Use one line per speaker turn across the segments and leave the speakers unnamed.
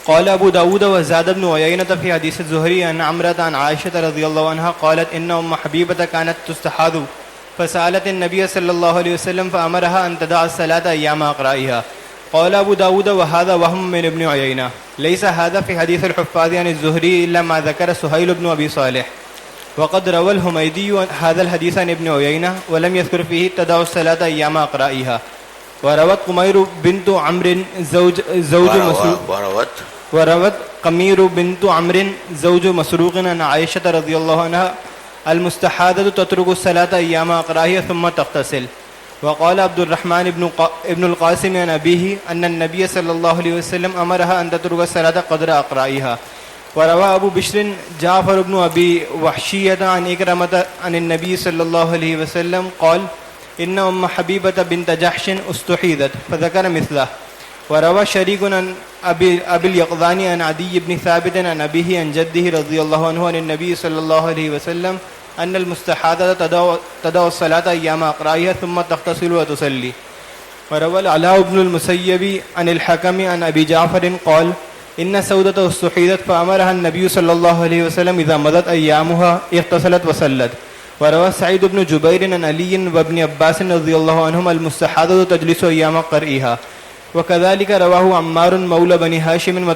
قال أبو داود وزاد بن عيينة في حديث الزهري عن عمرة عن عائشة رضي الله عنها قالت إن أم حبيبة كانت تستحاض فسألت النبي صلى الله عليه وسلم فأمرها أن تدع الصلاة أيام أقرائها. قال أبو داود وهذا وهم من ابن عيينة ليس هذا في حديث الحفاظ عن الزهري إلا ما ذكر سهيل بن أبي صالح وقد روى الحميدي هذا الحديث عن ابن عيينة ولم يذكر فيه تدع الصلاة أيام أقرائها. وروت قمير بنت عمرو وروت قمير بنت عمرو زوج مسروق عن عائشة رضي الله عنها المستحاضة تترك الصلاة أيام أقرائها ثم تغتسل. وقال عبد الرحمن ابن القاسم عن أبيه أن النبي صلى الله عليه وسلم أمرها أن تترك الصلاة قدر أقرائها. وروى أبو بشر جعفر بن أبي وحشية عن إكرمة عن النبي صلى الله عليه وسلم قال إن أم حبيبة بنت جحش استحيضت فذكر مثله. وروى شريك عن أبي اليقظان عن عدي بن ثابت عن أبيه عن جده رضي الله عنه عن النبي صلى الله عليه وسلم أن المستحاضة تدع الصلاة أيام أقرائها ثم تغتسل وتصلي. وروى العلاء بن المسيب عن الحكم عن أبي جعفر قال إن سودة استحيضت فأمرها النبي صلى الله عليه وسلم إذا مضت أيامها اغتسلت وصلت. وروى سعيد بن جبير عن علي وابن عباس رضي الله عنهما المستحاضة تجلس أيام قرئها. وكذلك رواه عمار مولى بني هاشم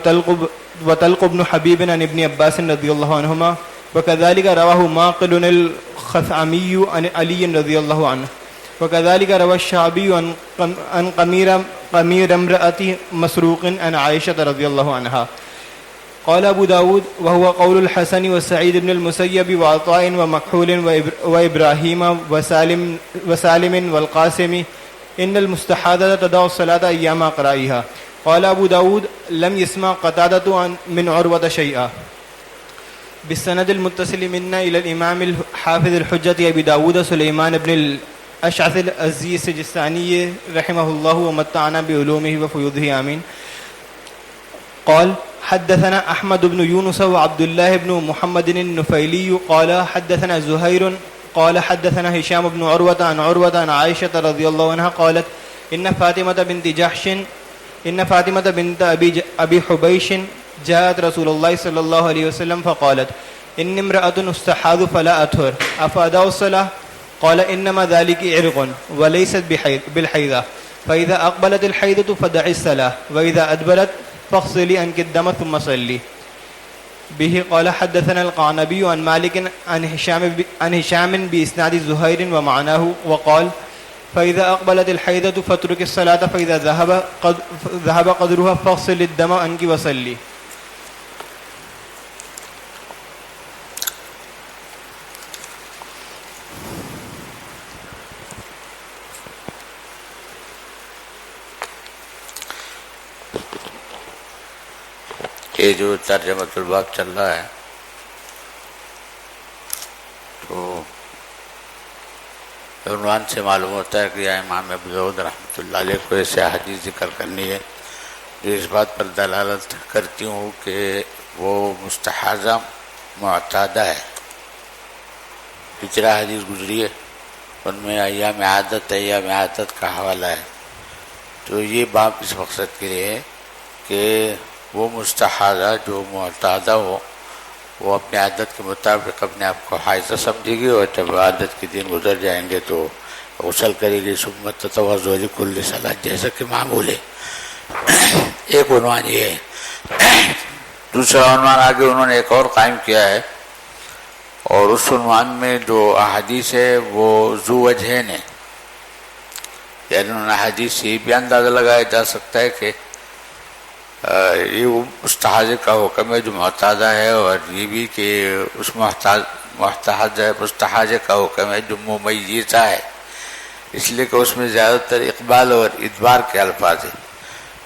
وطلق بن حبيب عن ابن عباس رضي الله عنهما. وكذلك رواه معقل الخثعمي عن علي رضي الله عنه. وكذلك روى الشعبي عن قمير امرأة مسروق عن عائشة رضي الله عنها. قال أبو داود وهو قول الحسن وسعيد بن المسيب وعطاء ومكحول وإبراهيم وسالم والقاسم إن المستحاضة تدع الصلاة أيام أقرائها. قال أبو داود لم يسمع قتادة من عروة شيئا. بالسند المتصل منا إلى الإمام الحافظ الحجة أبي داود سليمان بن الأشعث الأزدي السجستاني رحمه الله ومتعنا بعلومه وفيوضه آمين. قال حدثنا أحمد بن يونس وعبد الله بن محمد النفيلي قال حدثنا زهير قال حدثنا هشام بن عروة عن عائشة رضي الله عنها قالت إن فاطمة بنت أبي حبيش جاءت رسول الله صلى الله عليه وسلم فقالت إن امرأة استحاض فلا أطهر أفأدع الصلاة؟ قال إنما ذلك عرق وليست بالحيضة فإذا أقبلت الحيضة فدعي الصلاة وإذا أدبرت فاغسلي عنك الدم ثم صلي. به قال حدثنا القعنبي عن مالك عن هشام بإسناد زهير ومعناه وقال فإذا أقبلت الحيضة فاترك الصلاة فإذا ذهب قدرها فاغسل الدم عنك وصلي.
یہ جو ترجمۃ الباب چل رہا ہے تو عنوان سے معلوم ہوتا ہے کہ امام ابو داؤد رحمۃ اللہ علیہ کو ایسے حدیث ذکر کرنی ہے جو اس بات پر دلالت کرتی ہوں کہ وہ مستحاضہ معتادہ ہے. پچھلا حدیث گزری ہے ان میں ایام عادت کا حوالہ ہے. تو یہ باب اس مقصد کے لیے ہے کہ وہ مستحاضہ جو معتادہ ہو وہ اپنی عادت کے مطابق اپنے آپ کو حائضہ سمجھے گی اور جب عادت کے دن گزر جائیں گے تو غسل کرے گی. ثم تتوضأ لكل صلاة جیسا کہ معمول ہے. ایک عنوان یہ ہے. دوسرا عنوان آگے انہوں نے ایک اور قائم کیا ہے اور اس عنوان میں جو احادیث ہے وہ ذو وجہین ہے. یعنی انہوں نے احادیث سے یہ بھی اندازہ لگایا جا سکتا ہے کہ یہ مستحاضہ کا حکم ہے جو معتادہ ہے اور یہ بھی کہ اس مستحاضہ کا حکم ہے جو ممیزہ ہے. اس لیے کہ اس میں زیادہ تر اقبال اور ادبار کے الفاظ ہیں.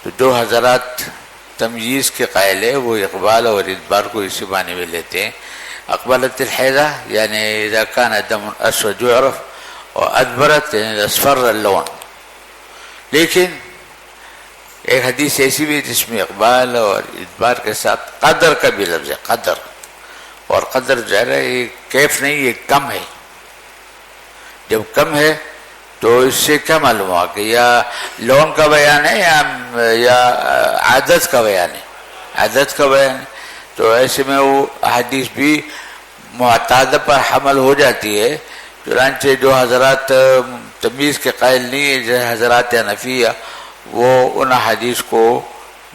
تو جو حضرات تمییز کے قائل ہے وہ اقبال اور ادبار کو اسی معنی میں لیتے ہیں. اقبلت الحیضہ یعنی اذا کان دم اسود یعرف اور ادبرت یعنی اصفر اللون. لیکن ایک حدیث ایسی بھی جس میں اقبال اور ادبار کے ساتھ قدر کا بھی لفظ ہے. قدر اور قدر جو ہے یہ کیف نہیں یہ کم ہے. جب کم ہے تو اس سے کیا معلوم ہوا کہ یا لون کا بیان ہے یا عادت کا بیان ہے. عدد کا بیان ہے، تو ایسے میں وہ حدیث بھی معتادہ پر حمل ہو جاتی ہے. چنانچہ جو حضرات تمیز کے قائل نہیں ہے جیسے حضرات حنفیہ، وہ ان حدیث کو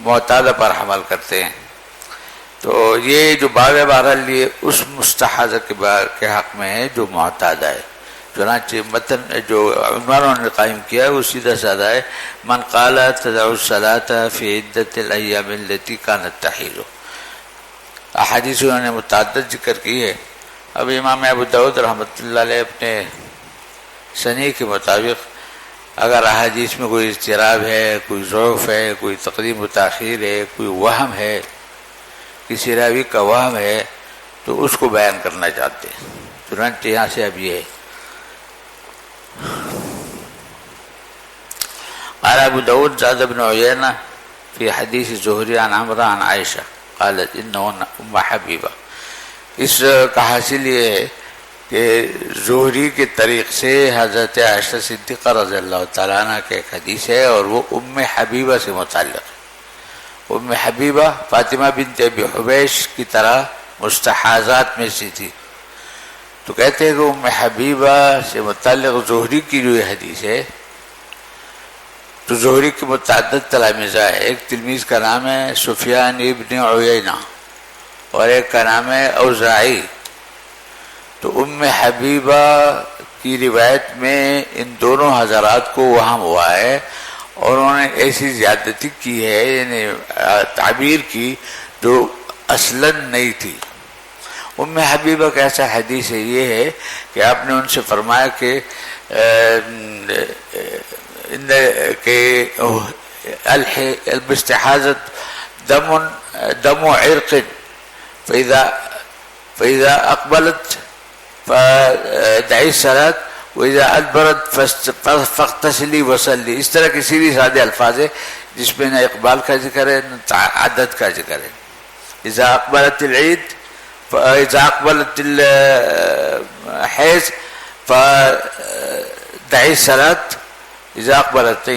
معتادہ پر حمل کرتے ہیں. تو یہ جو باب ہے بہرحال یہ اس مستحاضہ کے حق میں ہے جو معتادہ ہے. چنانچہ متن جو عنوان نے قائم کیا ہے وہ سیدھا سادہ ہے، من قال تدع الصلاة فی عدت الایام التي كانت تحیض. احادیث انہوں نے متعدد ذکر کی ہے. اب امام ابو داؤد رحمۃ اللہ علیہ اپنے صنیع کے مطابق اگر احادیث میں کوئی اضطراب ہے، کوئی ضعف ہے، کوئی تقدیم و تاخیر ہے، کوئی وہم ہے، کسی راوی کا وہم ہے، تو اس کو بیان کرنا چاہتے ہیں. چنانچہ یہاں سے اب یہ ہے. قال ابو داود زاد بن عيينة في حديث الزهري عن عمرو عن عائشة قالت انه ام حبیبہ. اس کا حاصل یہ ہے کہ زہری کے طریق سے حضرت عائشہ صدیقہ رضی اللہ تعالیٰ عنہ کے ایک حدیث ہے اور وہ ام حبیبہ سے متعلق ہے. ام حبیبہ فاطمہ بنت ابی حبیش کی طرح مستحاضات میں سے تھی. تو کہتے ہیں کہ ام حبیبہ سے متعلق زہری کی جو یہ حدیث ہے، تو زہری کے متعدد تلامذہ ہے. ایک تلمیذ کا نام ہے سفیان ابن عیینہ اور ایک کا نام ہے اوزاعی. تو ام حبیبہ کی روایت میں ان دونوں حضرات کو وہم ہوا ہے اور انہوں نے ایسی زیادتی کی ہے، یعنی تعبیر کی جو اصلاً نہیں تھی. ام حبیبہ کا ایسا حدیث ہے یہ ہے کہ آپ نے ان سے فرمایا کہ الاستحاضة دم عرق فإذا أقبلت فدعي الصلاة وإذا أدبرت فاغتسلي وصلي. اس طرح کے سیدھے سادے الفاظ ہے جس میں نہ اقبال کا ذکر ہے نہ عدد کا ذکر ہے. إذا أقبلت العيد فإذا أقبلت الحيض فدعي الصلاة إذا أقبلت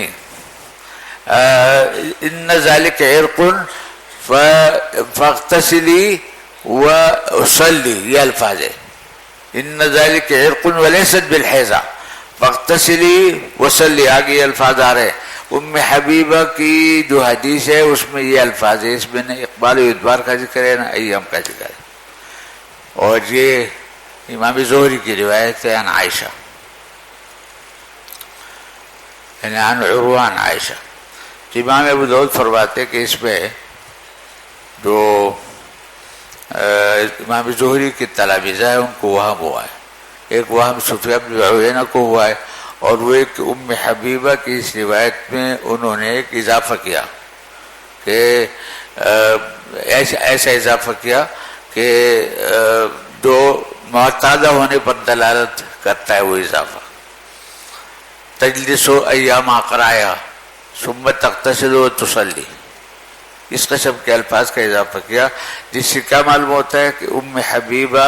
إن ذلك عرق فاغتسلي وصلي. یہ الفاظ ہے ان ذلك عرق وليست بالحیضہ فاغتسلی وصلی. آگے یہ الفاظ آ رہے ہیں. ام حبیبہ کی جو حدیث ہے اس میں یہ الفاظ ہے، اس میں نہ اقبال و ادبار کا ذکر ہے نہ ایام کا ذکر ہے. اور یہ امام زہری کی روایت ہے عن عائشہ، یعنی عن عروہ عن عائشہ. تو امام ابو داؤد فرماتے کہ اس میں جو امام زہری کے تلامذہ ہیں ان کو وہم ہوا ہے. ایک وہم سفیان بن عیینہ کو ہوا ہے اور وہ ایک ام حبیبہ کی اس روایت میں انہوں نے ایک اضافہ کیا کہ ایسا اضافہ کیا کہ جو معتادہ ہونے پر دلالت کرتا ہے وہ اضافہ. تجلس ایام اقرائها ثم تغتسل وتصلی. اس قسم کے الفاظ کا اضافہ کیا جس سے کیا معلوم ہوتا ہے کہ ام حبیبہ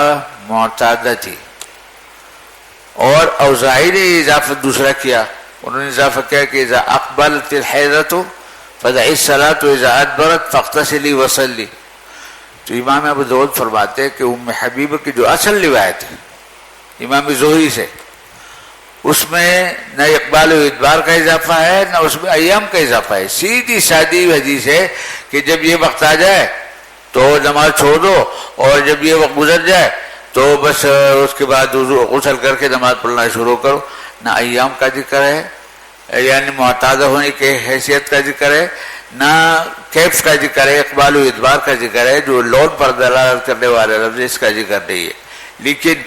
معتادہ تھی. اور اوزاعی نے اضافہ دوسرا کیا، انہوں نے اضافہ کیا کہ اذا اقبلت الحیضۃ فدعی الصلاۃ واذا ادبرت فاغتسلی وصلی. تو امام ابو داؤد فرماتے ہیں کہ ام حبیبہ کی جو اصل روایت ہے امام زہری سے، اس میں نہ اقبال و ادبار کا اضافہ ہے نہ اس میں ایام کا اضافہ ہے. سیدھی سادی حدیث ہے کہ جب یہ وقت آ جائے تو نماز چھوڑ دو اور جب یہ وقت گزر جائے تو بس اس کے بعد غسل کر کے نماز پڑھنا شروع کرو. نہ ایام کا ذکر ہے یعنی معتادہ ہونے کی حیثیت کا ذکر ہے، نہ کیف کا ذکر ہے، اقبال و ادبار کا ذکر ہے جو لون پر دلالت کرنے والے لفظ اس کا ذکر نہیں ہے. لیکن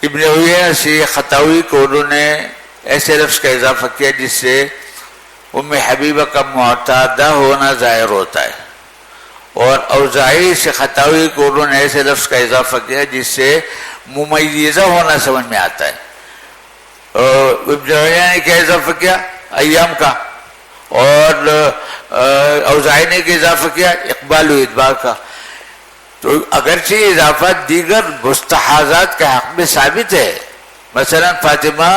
ابن عیینہ سے خطاوی کو انہوں نے ایسے لفظ کا اضافہ کیا جس سے ام حبیبہ کا معتادہ ہونا ظاہر ہوتا ہے، اور اوزاعی سے خطاوی کو انہوں نے ایسے لفظ کا اضافہ کیا جس سے ممیزہ ہونا سمجھ میں آتا ہے. ابن عیینہ نے کیا اضافہ کیا؟ ایام کا. اور اوزاعی نے کیا اضافہ کیا؟ اقبال و ادبار کا. تو اگرچہ اضافہ دیگر مستحاضات کے حق میں ثابت ہے، مثلا فاطمہ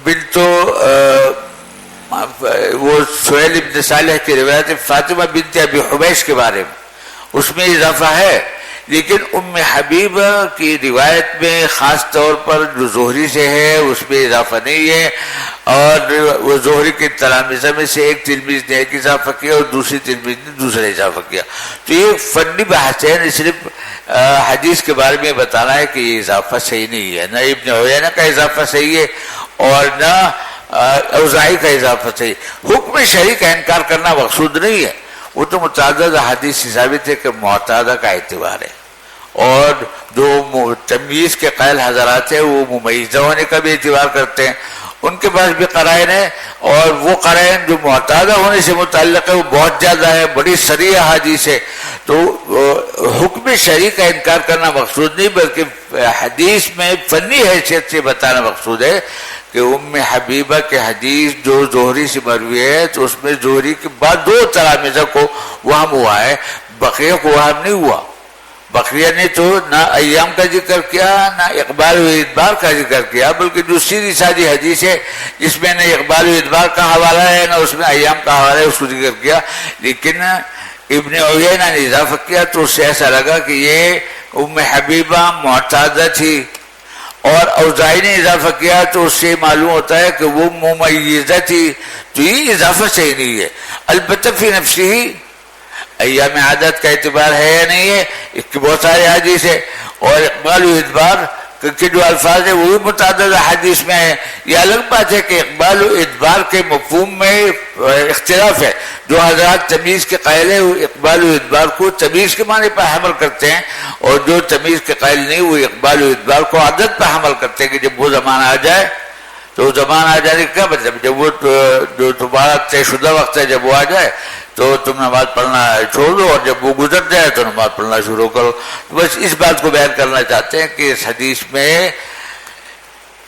بنت وہ سہیل ابن صالح کی روایت فاطمہ بنت ابی حبیش کے بارے میں، اس میں اضافہ ہے، لیکن ام حبیبہ کی روایت میں خاص طور پر جو زہری سے ہے اس میں اضافہ نہیں ہے، اور وہ زہری کے تلامذہ میں سے ایک تلمیذ نے ایک اضافہ کیا اور دوسری تلمیذ نے دوسرا اضافہ کیا. تو یہ فنی بحث ہے، صرف حدیث کے بارے میں بتانا ہے کہ یہ اضافہ صحیح نہیں ہے، نہ ابن عیینہ کا اضافہ صحیح ہے اور نہ اوزاعی کا اضافہ صحیح. حکم شرعی کا انکار کرنا مقصود نہیں ہے، وہ تو متعدد حدیث سے ثابت ہے کہ معتادہ کا اعتبار ہے، اور جو تمیز کے قائل حضرات ہیں وہ ممیزہ ہونے کا بھی اعتبار کرتے ہیں، ان کے پاس بھی قرائن ہے، اور وہ قرائن جو معتادہ ہونے سے متعلق ہے وہ بہت زیادہ ہے، بڑی صریح حدیث ہے. تو حکم شرعی کا انکار کرنا مقصود نہیں، بلکہ حدیث میں فنی حیثیت سے بتانا مقصود ہے کہ ام حبیبہ کے حدیث جو زہری سے مروی ہے تو اس میں زہری کے بعد دو تلامذہ کو وہم ہوا ہے، بقیہ کو وہم نہیں ہوا. بقیہ نے تو نہ ایام کا ذکر کیا نہ اقبال و ادبار کا ذکر کیا، بلکہ جو سیدھی سادی حدیث ہے جس میں نہ اقبال و ادبار کا حوالہ ہے نہ اس میں ایام کا حوالہ ہے اس کو ذکر کیا. لیکن ابن عیینہ نے اضافہ کیا تو اس سے ایسا لگا کہ یہ ام حبیبہ معتادہ تھی، اور اوزاعی نے اضافہ کیا تو اس سے معلوم ہوتا ہے کہ وہ ممیزہ تھی. تو یہ اضافہ صحیح نہیں ہے. البتہ فی نفسی ہی ایام عادت کا اعتبار ہے یا نہیں ہے، اس کی بہت سارے حدیث ہے، اور اقبال و ادبار کے جو الفاظ ہیں وہ بھی متعدد حدیث میں ہے. یہ الگ بات ہے کہ اقبال و ادبار کے مفہوم میں اختلاف ہے. جو حضرات تمیز کے قائل ہیں وہ اقبال و ادبار کو تمیز کے معنی پر حمل کرتے ہیں، اور جو تمیز کے قائل نہیں وہ اقبال و ادبار کو عادت پر حمل کرتے ہیں کہ جب وہ زمانہ آ جائے تو زمانہ آ جانے کا کیا مطلب، جب وہ جو تمہارا طے شدہ وقت ہے جب وہ آ جائے تو تم نماز پڑھنا چھوڑ دو، اور جب وہ گزر جائے تو نماز پڑھنا شروع کرو. بس اس بات کو بیان کرنا چاہتے ہیں کہ اس حدیث میں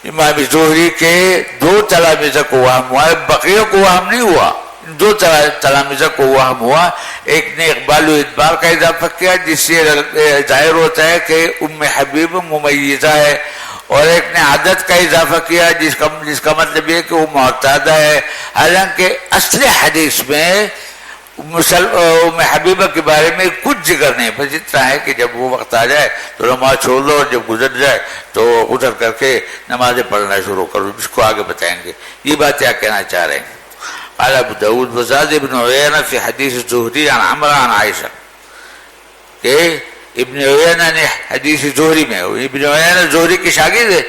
امام زہری کے دو تلامذہ کو وہم ہوا ہے، بقیہ کو وہم نہیں ہوا. دو تلامذہ کو وہم ہوا، ایک نے اقبال و ادبار کا اضافہ کیا جس سے ظاہر ہوتا ہے کہ ام حبیب ممیزہ ہے، اور ایک نے عادت کا اضافہ کیا جس کا مطلب یہ کہ وہ معتادہ ہے. حالانکہ اصل حدیث میں ام حبیبہ کے بارے میں کچھ ذکر نہیں، بس اتنا ہے کہ جب وہ وقت آ جائے تو نماز چھوڑ دو، اور جب گزر جائے تو ادھر کر کے نمازیں پڑھنا شروع کرو. اس کو آگے بتائیں گے یہ بات کیا کہنا چاہ رہے ہیں. قال ابو داود وزاد ابن عیینہ فی حدیث زہری عن عمرو عن عائشہ، کہ ابن عیینہ نے حدیث زہری میں، ابن عیینہ زہری کے شاگرد ہے،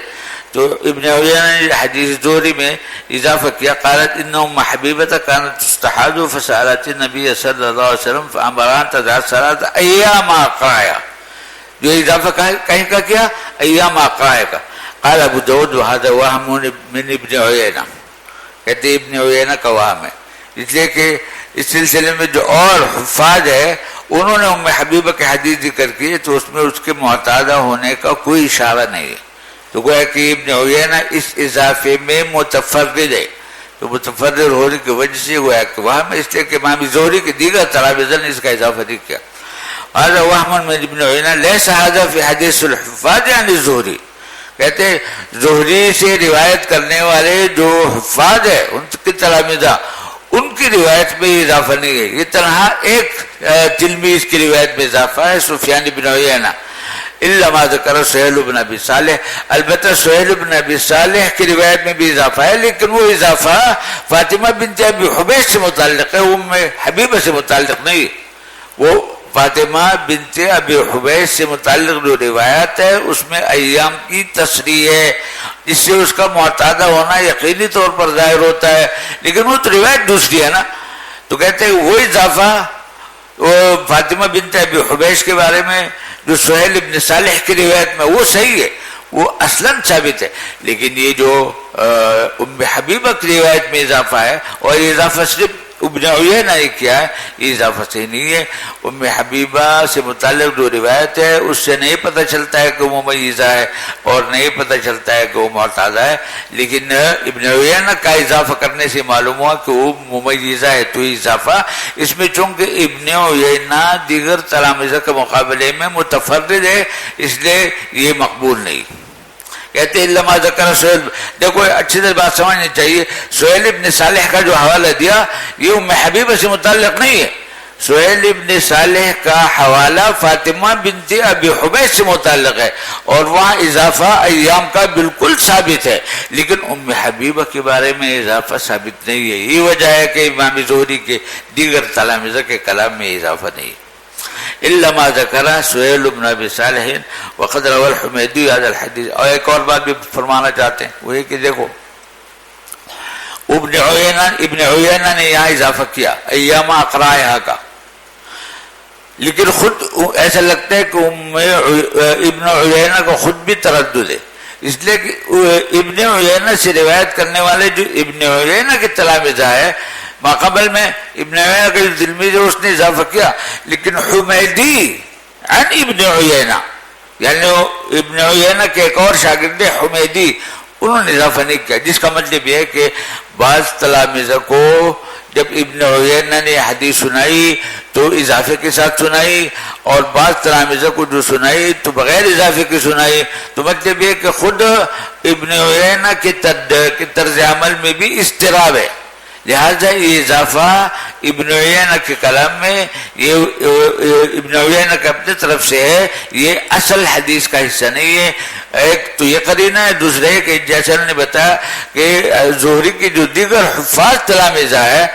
تو ابن عیینہ نے حدیث زہری میں اضافہ کیا. قالت ان ام حبیبہ كانت تستحاض فسالت النبي صلی اللہ علیہ وسلم فامرها ان تدع الصلاة ایام عقائها. جو اضافہ کہیں کا کیا؟ ایام عقائها. قال ابو داود وهذا وهم من ابن عیینہ، کہتے ابن عیینہ کا وہم ہے، اس لیے کہ اس سلسلے میں جو اور حفاظ ہے انہوں نے ام حبیبہ کے حدیث ذکر کی تو اس میں اس کے معتادہ ہونے کا کوئی اشارہ نہیں ہے. تو گویا کہ ابن عیینہ اس اضافے میں متفرد ہے، تو متفرد ہونے کی وجہ سے گویا کہ وہم ہے، اس لیے کہ امام زہری کے دیگر تلامذہ نے اس کا اضافہ نہیں کیا. هذا وهم من ابن عیینہ ليس هذا في حدیث الحفاظ عن الزہری. کہتے زہری سے روایت کرنے والے جو حفاظ ہے ان کے تلامذہ ان کی روایت میں اضافہ نہیں ہے، یہ تنہا ایک تلمیذ کی روایت میں اضافہ ہے، سفیان بن عیینہ. الا ما ذکر سہیل بن ابی صالح، البتہ سہیل بن ابی صالح کی روایت میں بھی اضافہ ہے، لیکن وہ اضافہ فاطمہ بنت ابی حبیش سے متعلق ہے، ام حبیبہ سے متعلق نہیں. وہ فاطمہ بنت ابی حبیش سے متعلق جو روایت ہے اس میں ایام کی تصریح ہے، جس سے اس کا معتادہ ہونا یقینی طور پر ظاہر ہوتا ہے، لیکن وہ تو روایت دوسری ہے نا. تو کہتے ہیں وہ اضافہ وہ فاطمہ بنت ابی حبیش کے بارے میں جو سہیل ابن صالح کی روایت میں وہ صحیح ہے، وہ اصلاً ثابت ہے، لیکن یہ جو ام حبیبہ کی روایت میں اضافہ ہے اور یہ اضافہ صرف ابن عیینہ نے کیا ہے، یہ اضافہ صحیح نہیں ہے. ام حبیبہ سے متعلق جو روایت ہے اس سے نہیں پتہ چلتا ہے کہ وہ ممیزہ ہے اور نہیں پتہ چلتا ہے کہ وہ معتادہ ہے، لیکن ابن عیینہ کا اضافہ کرنے سے معلوم ہوا کہ وہ ممیزہ ہے. تو اضافہ اس میں چونکہ ابن عیینہ دیگر تلامذہ کے مقابلے میں متفرد ہے، اس لیے یہ مقبول نہیں. کہتے ہیں لما ذکر سہیل. دیکھو اچھی طرح بات سمجھنی چاہیے. سہیل ابن صالح کا جو حوالہ دیا یہ ام حبیبہ سے متعلق نہیں ہے. سہیل ابن صالح کا حوالہ فاطمہ بنت ابی حبیش سے متعلق ہے اور وہاں اضافہ ایام کا بالکل ثابت ہے, لیکن ام حبیبہ کے بارے میں اضافہ ثابت نہیں ہے. یہ وجہ ہے کہ امام زہری کے دیگر تلامذہ کے کلام میں اضافہ نہیں. الا ما ذکر سہیل بن ابی صالح وقد روى الحمیدی هذا الحدیث. اور ایک اور بات بھی فرمانا چاہتے ہیں, وہ یہ کہ دیکھو ابن عیینہ نے یہاں اضافہ کیا ایام اقرائها کا, لیکن خود ایسا لگتا ہے کہ ابن عیینہ کو خود بھی تردد ہے, اس لیے کہ ابن عیینہ سے روایت کرنے والے جو ابن عیینہ کے تلامذہ ہے, ماقبل میں ابن عیینہ کا جو تلمیذ ہے اس نے اضافہ کیا, لیکن حمیدی عن ابن عیینہ یعنی ابن عیینہ کے ایک اور شاگرد حمیدی انہوں نے اضافہ نہیں کیا, جس کا مطلب یہ ہے کہ بعض تلامذہ کو جب ابن عیینہ نے حدیث سنائی تو اضافے کے ساتھ سنائی اور بعض تلامذہ کو جو سنائی تو بغیر اضافے کی سنائی, تو مطلب یہ کہ خود ابن عیینہ کے طرز عمل میں بھی اضطراب ہے. لہذا یہ اضافہ ابن عیینہ کے کلام میں یہ ابن عیینہ کے اپنے طرف سے ہے, یہ اصل حدیث کا حصہ نہیں ہے. ایک تو یہ قرینہ ہے, دوسرے کہ جیسے انہوں نے بتایا کہ زہری کی جو دیگر حفاظ تلامذہ ہے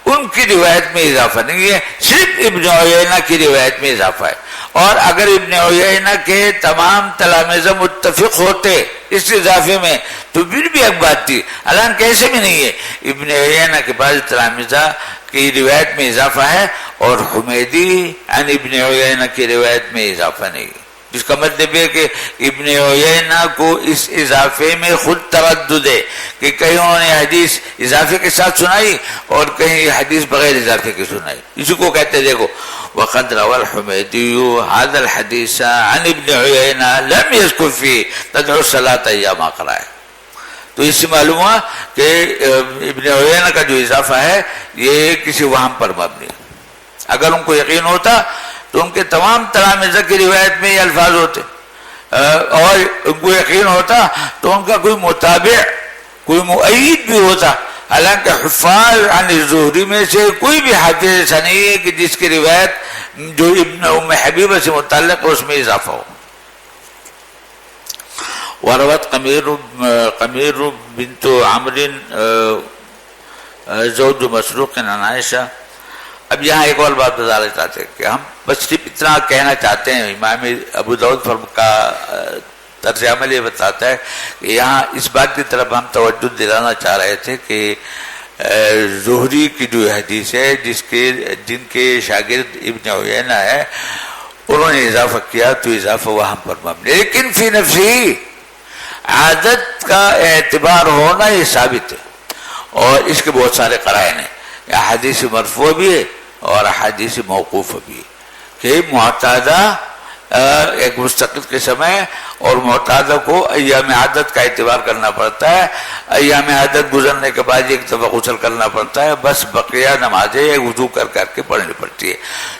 ان کی روایت میں اضافہ نہیں ہے, صرف ابن عیینہ کی روایت میں اضافہ ہے. اور اگر ابن عیینہ کے تمام تلامذہ متفق ہوتے اس اضافے میں تو پھر بھی ایک بات تھی, حالانکہ ایسے بھی نہیں ہے. ابن عیینہ کے بعض تلامذہ کی روایت میں اضافہ ہے اور حمیدی عن ابن عیینہ کی روایت میں اضافہ نہیں ہے, جس کا مطلب ہے کہ ابن عیینہ کو اس اضافے میں خود تردد ہے کہ کہیں انہوں نے حدیث اضافے کے ساتھ سنائی اور کہیں حدیث بغیر اضافے کی سنائی. اسی کو کہتے دیکھو وقد روى الحمیدی هذا الحدیث عن ابن عیینہ لم يذكر فيه تدعو الصلاة ایام اقرائها. تو اس سے معلوم ہوا کہ ابن عیینہ کا جو اضافہ ہے یہ کسی وہم پر مبنی ہے. اگر ان کو یقین ہوتا تو ان کے تمام تلامذہ کی روایت میں یہ الفاظ ہوتے, اور ان کو یقین ہوتا تو ان کا کوئی متابع کوئی مؤید بھی ہوتا. حالانکہ حفاظ عن زہری میں سے کوئی بھی حافظ ایسا نہیں ہے کہ جس کی روایت جو ابن ام حبیبہ سے متعلق ہے اس میں اضافہ ہو. وروت قمیر بنت عمرو زوج مسروق عن عائشہ. اب یہاں ایک اور بات بتانا چاہتے ہیں کہ ہم بس صرف اتنا کہنا چاہتے ہیں, امام ابو داؤد کا طرز عمل یہ بتاتا ہے کہ یہاں اس بات کی طرف ہم توجہ دلانا چاہ رہے تھے کہ زہری کی جو حدیث ہے جن کے شاگرد ابن عیینہ ہے انہوں نے اضافہ کیا تو اضافہ وہاں پر مبنی, لیکن فی نفسی عادت کا اعتبار ہونا یہ ثابت ہے اور اس کے بہت سارے قرائن ہیں. حدیث مرفوع بھی ہے اور حدیث موقوف بھی ہے کہ معتادہ ایک مستقل قسم ہے اور معتادہ کو ایام عادت کا اعتبار کرنا پڑتا ہے. ایام عادت گزرنے کے بعد ایک دفعہ غسل کرنا پڑتا ہے, بس بقیہ نمازیں وضو کر کے پڑھنی پڑتی ہے.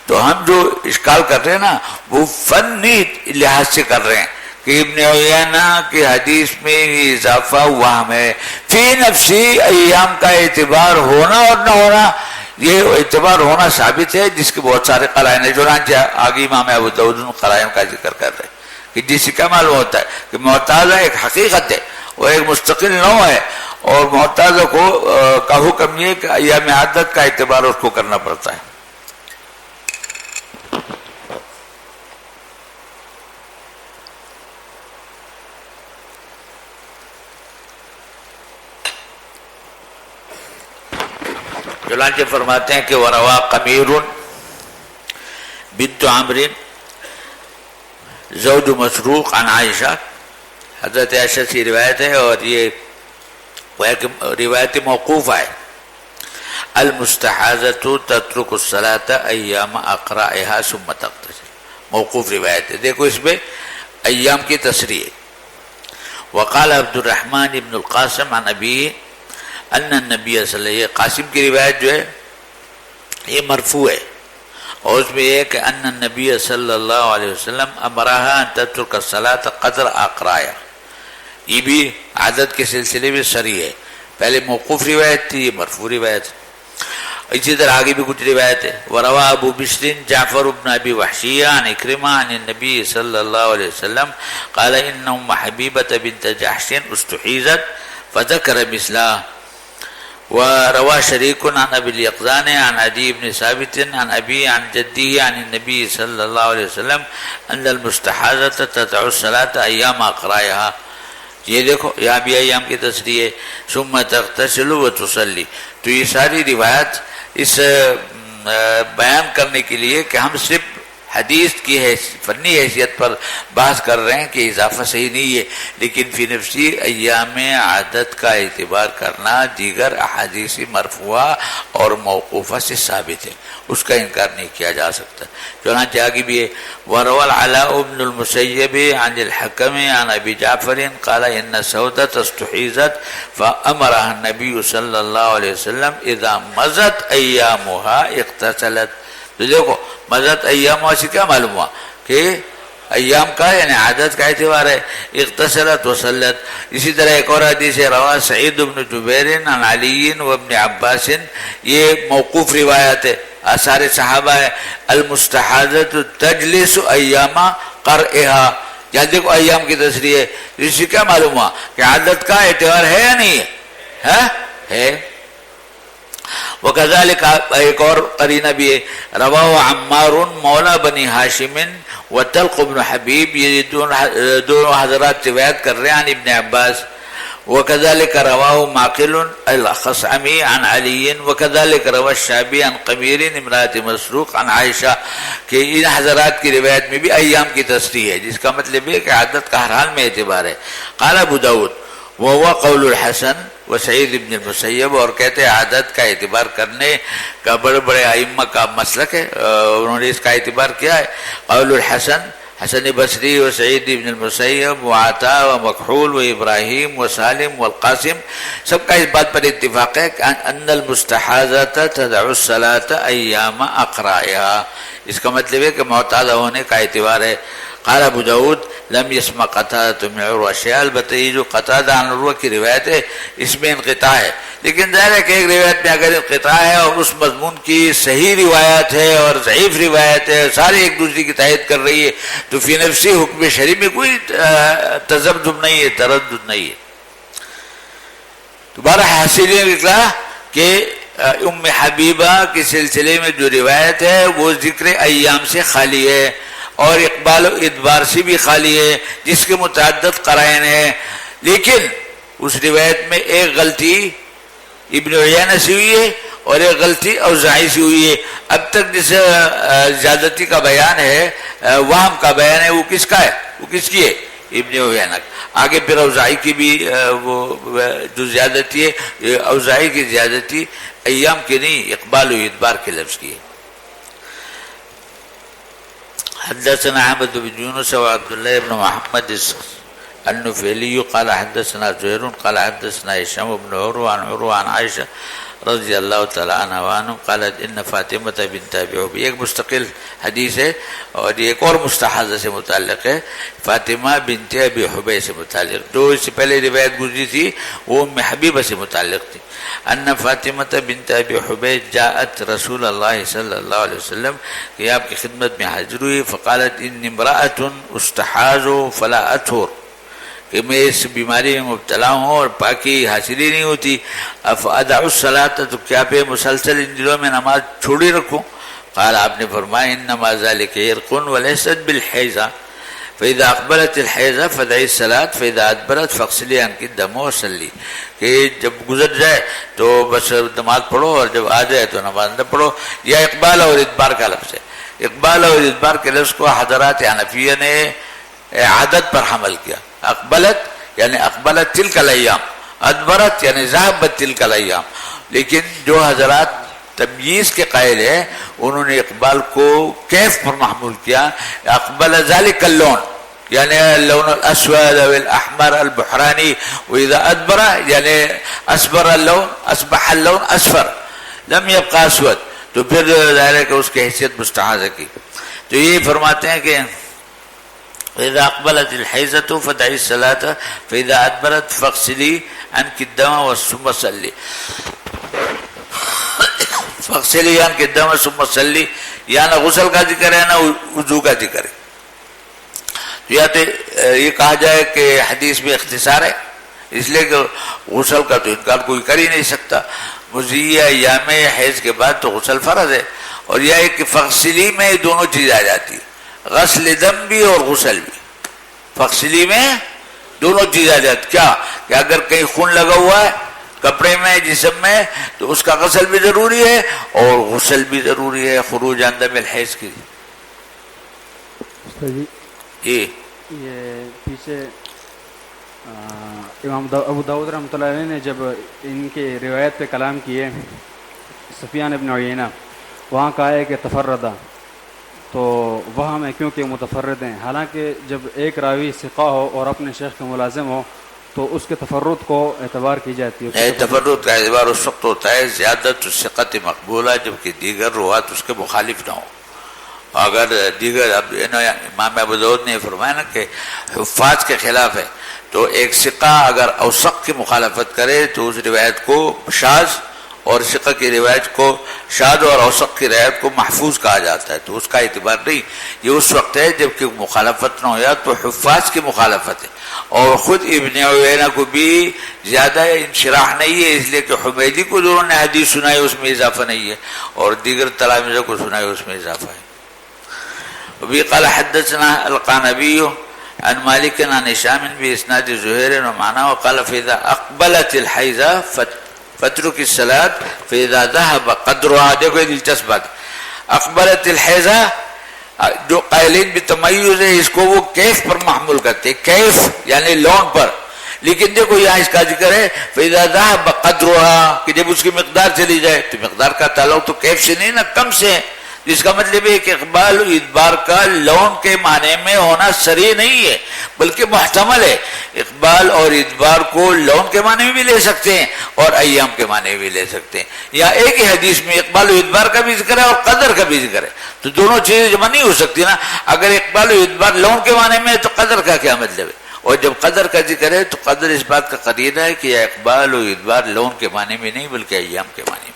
تو ہم جو اشکال کر رہے ہیں نا وہ فنی لحاظ سے کر رہے ہیں کہ ابن عیینہ کی حدیث میں یہ اضافہ وہم ہے. فی نفسی ایام کا اعتبار ہونا اور نہ ہونا یہ اعتبار ہونا ثابت ہے, جس کے بہت سارے قرائن ہیں. چنانچہ آگے امام ابو داؤد قرائن کا ذکر کر رہے ہیں کہ جس سے کیا معلوم ہوتا ہے کہ معتادہ ایک حقیقت ہے, وہ ایک مستقل نوع ہے اور معتادہ کا حکم یہ کہ ایام عادت کا اعتبار اس کو کرنا پڑتا ہے. چنانچہ فرماتے ہیں کہ وروا قمیر بنت عمرو زوج مسروق عن عائشہ, حضرت عائشہ سے روایت ہے اور یہ روایت موقوف ہے. المستحاضۃ تترک الصلاۃ ایام اقرائها ثم تغتسل, موقوف روایت ہے. دیکھو اس میں ایام کی تصریح ہے. وقال عبد الرحمن ابن القاسم عن ابی ان النبی صلی اللہ علیہ وسلم, قاسم کی روایت جو ہے یہ مرفوع ہے اور اس میں یہ کہ ان النبی صلی اللہ علیہ وسلم امرها ان تترک الصلاۃ قدر اقرائها, یہ بھی عادت کے سلسلے میں صریح ہے. پہلے موقوف روایت تھی، یہ مرفوع روایت. اسی طرح آگے بھی کچھ روایت ہے. وروى ابو بشر جعفر بن ابي وحشية عن عكرمة عن النبي صلى الله عليه وسلم قال ان ام حبيبة بنت جحش استحيزت فذكر مثلها. وروى شريك عن ابي اليقظان عن عدي بن ثابت عن ابي عن جده عن النبي صلى الله عليه وسلم ان المستحاضة تدع الصلاة ايام اقرائها. یہ دیکھو یہاں بھی ایام کی تصریح ہے. ثم تغتسل وتصلی. تو یہ ساری روایت اس بیان کرنے کے لیے کہ ہم صرف حدیث کی فنی حیثیت پر بحث کر رہے ہیں کہ اضافہ صحیح نہیں ہے، لیکن فی نفسی ایام عادت کا اعتبار کرنا دیگر احادیث مرفوعہ اور موقوفہ سے ثابت ہے، اس کا انکار نہیں کیا جا سکتا. چنانچہ آگے بھی ہے وروى العلاء بن المسیب عن الحکم عن ابی جعفر قال ان سودة استحیزت فامرها النبی صلی اللہ علیہ وسلم اذا مضت ایامها اغتسلت. تو دیکھو مضت ایام سے کیا معلوم ہوا کہ ایام کا یعنی عادت کا اعتبار ہے. اغتسلت وصلت. اسی طرح ایک اور حدیث ہے روا سعید بن جبیر عن علی و ابن عباس، یہ موقوف روایت ہے، آثار صحابہ ہے. المستحاضۃ تجلس ایام قرئها. یہاں دیکھو ایام کی تصریح ہے، اس سے کیا معلوم ہوا کہ عادت کا اعتبار ہے یا نہیں ہے؟ ہے. وکذالک ایک اور قرینہ بھی ہے رواہ عمار مولا بنی ہاشم وطلق بن حبیب، یہ دونوں حضرات روایت کر رہے ہیں عن ابن عباس. وكذلك رواه معقل الخصعمي عن علي وكذلك روى الشعبي عن قمير امرأة مسروق عن عائشہ، کہ ان حضرات کی روایت میں بھی ایام کی تصریح ہے، جس کا مطلب ہے کہ عادت کا ہر حال میں اعتبار ہے. قال ابو داود وهو قول الحسن وسعید ابن المسیب، اور کہتے ہیں عادت کا اعتبار کرنے کا بڑے بڑے ائمہ کا مسلک ہے، انہوں نے اس کا اعتبار کیا ہے. قول الحسن حسن بصری و سعید ابن المسیب و عطا و مکحول و ابراہیم و سالم والقاسم، سب کا اس بات پر اتفاق ہے کہ ان المستحاضۃ تدع الصلاۃ ایام اقرائها. اس کا مطلب ہے کہ معتاد ہونے کا اعتبار ہے. قال ابو داود لم يسمع قتادہ من عروہ شیئا. البتہ یہ جو قتادہ عن عروہ کی روایت ہے اس میں انقطاع ہے، لیکن ظاہر ہے کہ ایک روایت میں اگر انقطاع ہے اور اس مضمون کی صحیح روایت ہے اور ضعیف روایت ہے، سارے ایک دوسرے کی تائید کر رہی ہے، تو فی نفسی حکم شرعی میں کوئی تذبذب نہیں ہے، تردد نہیں ہے. دوبارہ حاصل یہ نکلا کہ ام حبیبہ کے سلسلے میں جو روایت ہے وہ ذکر ایام سے خالی ہے اور اقبال و ادبار سے بھی خالی ہے، جس کے متعدد قرائن ہیں. لیکن اس روایت میں ایک غلطی ابن عیینہ سے ہوئی ہے اور ایک غلطی اوزاعی سے ہوئی ہے. اب تک جس زیادتی کا بیان ہے، وہم کا بیان ہے، وہ کس کا ہے؟ وہ کس کی ہے؟ ابن عیینہ. آگے پھر اوزاعی کی بھی وہ جو زیادتی ہے، اوزاعی کی زیادتی ایام کی نہیں، اقبال و ادبار کے لفظ کی ہے. حدثنا احمد بن يونس وعبد الله بن محمد النفيلي قال حدثنا زهير قال حدثنا هشام بن عروة عن عروة عن عائشة رضی اللہ تعالی عنہ وعنہ قالت ان فاطمہ بنت ابی حبیب. ایک مستقل حدیث ہے اور ایک اور مستحاضہ سے متعلق ہے، فاطمہ بنت ابی حبیب سے متعلق. جو اس سے پہلے روایت گزری تھی وہ ام حبیبہ سے متعلق تھی. ان فاطمہ بنت ابی حبیب جاءت رسول اللہ صلی اللہ علیہ وسلم، کہ آپ کی خدمت میں حاضر ہوئی. فقالت ان امرأۃ استحاض فلا اطہر، کہ میں اس بیماری میں مبتلا ہوں اور پاکی حاصل ہی نہیں ہوتی. افادع الصلاۃ، تو کیا پہ مسلسل ان دنوں میں نماز چھوڑی رکھوں؟ قال، آپ نے فرمایا انما ذلک عرق وليست بالحیضہ، فاذا اقبلت الحیضہ فدعی الصلاۃ فاذا ادبرت فاغسلی عنک الدم وصلی، کہ جب گزر جائے تو بس نماز پڑھو اور جب آ جائے تو نماز نہ پڑھو. یا اقبال اور ادبار کا لفظ ہے. اقبال اور ادبار کے لفظ کو حضرات حنفیہ نے عادت پر حمل کیا. اقبلت یعنی اقبلت تلک الایام، ادبرت یعنی ذهبت تلک الایام. لیکن جو حضرات تمییز کے قائل ہیں انہوں نے اقبال کو کیف پر محمول کیا. اقبل ذلك اللون یعنی اللون الاسود او الاحمر البحرانی، واذا ادبر یعنی اسبر اللون، اصبح اللون اصفر لم يبقى اسود، تو پھر ظاہر ہے کہ اس کی حیثیت مستحاضہ کی. تو یہ فرماتے ہیں کہ فإذا أقبلت الحيضة فدعي الصلاة فإذا أدبرت فاغسلي عنك الدم ثم صلي. فاغسلی عنک الدم ثم صلی، یا نہ غسل کا ذکر ہے نہ وضو کا ذکر ہے. یا تو یہ کہا جائے کہ حدیث میں اختصار ہے، اس لیے کہ غسل کا تو انکار کوئی کر ہی نہیں سکتا. مزیہ ایام حیض کے بعد تو غسل فرض ہے. اور یہ ہے کہ فغسلی میں دونوں چیز آ جاتی ہے، غسل دم بھی اور غسل بھی. فغسلی میں دونوں چیز آ جاتی. کیا کہ اگر کہیں خون لگا ہوا ہے کپڑے میں جسم میں تو اس کا غسل بھی ضروری ہے اور غسل بھی ضروری ہے خروج اندم الحیض کی.
یہ پیچھے امام ابو داؤد رحمۃ اللہ علیہ نے جب ان کے روایت پہ کلام کیے، سفیان ابن عیینہ، وہاں کہا ہے کہ تفردہ، تو وہاں میں کیونکہ متفرد ہیں، حالانکہ جب ایک راوی ثقہ ہو اور اپنے شیخ کا ملازم ہو تو اس کے تفرد کو اعتبار کی جاتی ہے.
تفرد کا اعتبار اس وقت ہوتا ہے زیادت الثقت مقبولہ جبکہ دیگر روات اس کے مخالف نہ ہو. اگر دیگر امام ابو داؤد نے فرمایا نا کہ حفاظ کے خلاف ہے، تو ایک ثقہ اگر اوثق کی مخالفت کرے تو اس روایت کو شاذ، اور ثقہ کی روایت کو شاذ اور اوثق کی روایت کو محفوظ کہا جاتا ہے، تو اس کا اعتبار نہیں. یہ اس وقت ہے جب کہ مخالفت نہ ہو یا تو حفاظ کی مخالفت ہے. اور خود ابن عیینہ کو بھی زیادہ انشراح نہیں ہے، اس لیے کہ حمیدی کو جو انہوں نے حدیث سنائی اس میں اضافہ نہیں ہے، اور دیگر تلامذہ کو سنائی اس میں اضافہ ہے. وبه قال حدثنا القعنبي عن مالك عن هشام بإسناد زهير ومعناه قال فإذا أقبلت الحيضة فاترك الصلاة فإذا ذهب قدرها. دیکھو یہ دلچسپ بات، اقبلت الحیضہ جو قائلین بتمیز ہے اس کو وہ کیف پر محمول کرتے، کیف یعنی لون پر. لیکن دیکھو یہاں اس کا ذکر ہے فإذا ذهب قدرها کہ جب اس کی مقدار چلی جائے، تو مقدار کا تعلق تو کیف سے نہیں نا، کم سے ہے. جس کا مطلب ہے کہ اقبال و ادبار کا لون کے معنی میں ہونا صریح نہیں ہے بلکہ محتمل ہے. اقبال اور ادبار کو لون کے معنی میں بھی لے سکتے ہیں اور ایام کے معنی میں بھی لے سکتے ہیں. یا ایک ہی حدیث میں اقبال و ادبار کا بھی ذکر ہے اور قدر کا بھی ذکر ہے، تو دونوں چیزیں جمع نہیں ہو سکتی نا. اگر اقبال و ادبار لون کے معنی میں ہے تو قدر کا کیا مطلب ہے؟ اور جب قدر کا ذکر ہے تو قدر اس بات کا قرینہ ہے کہ اقبال و ادبار لون کے معنی میں نہیں بلکہ ایام کے معنی میں.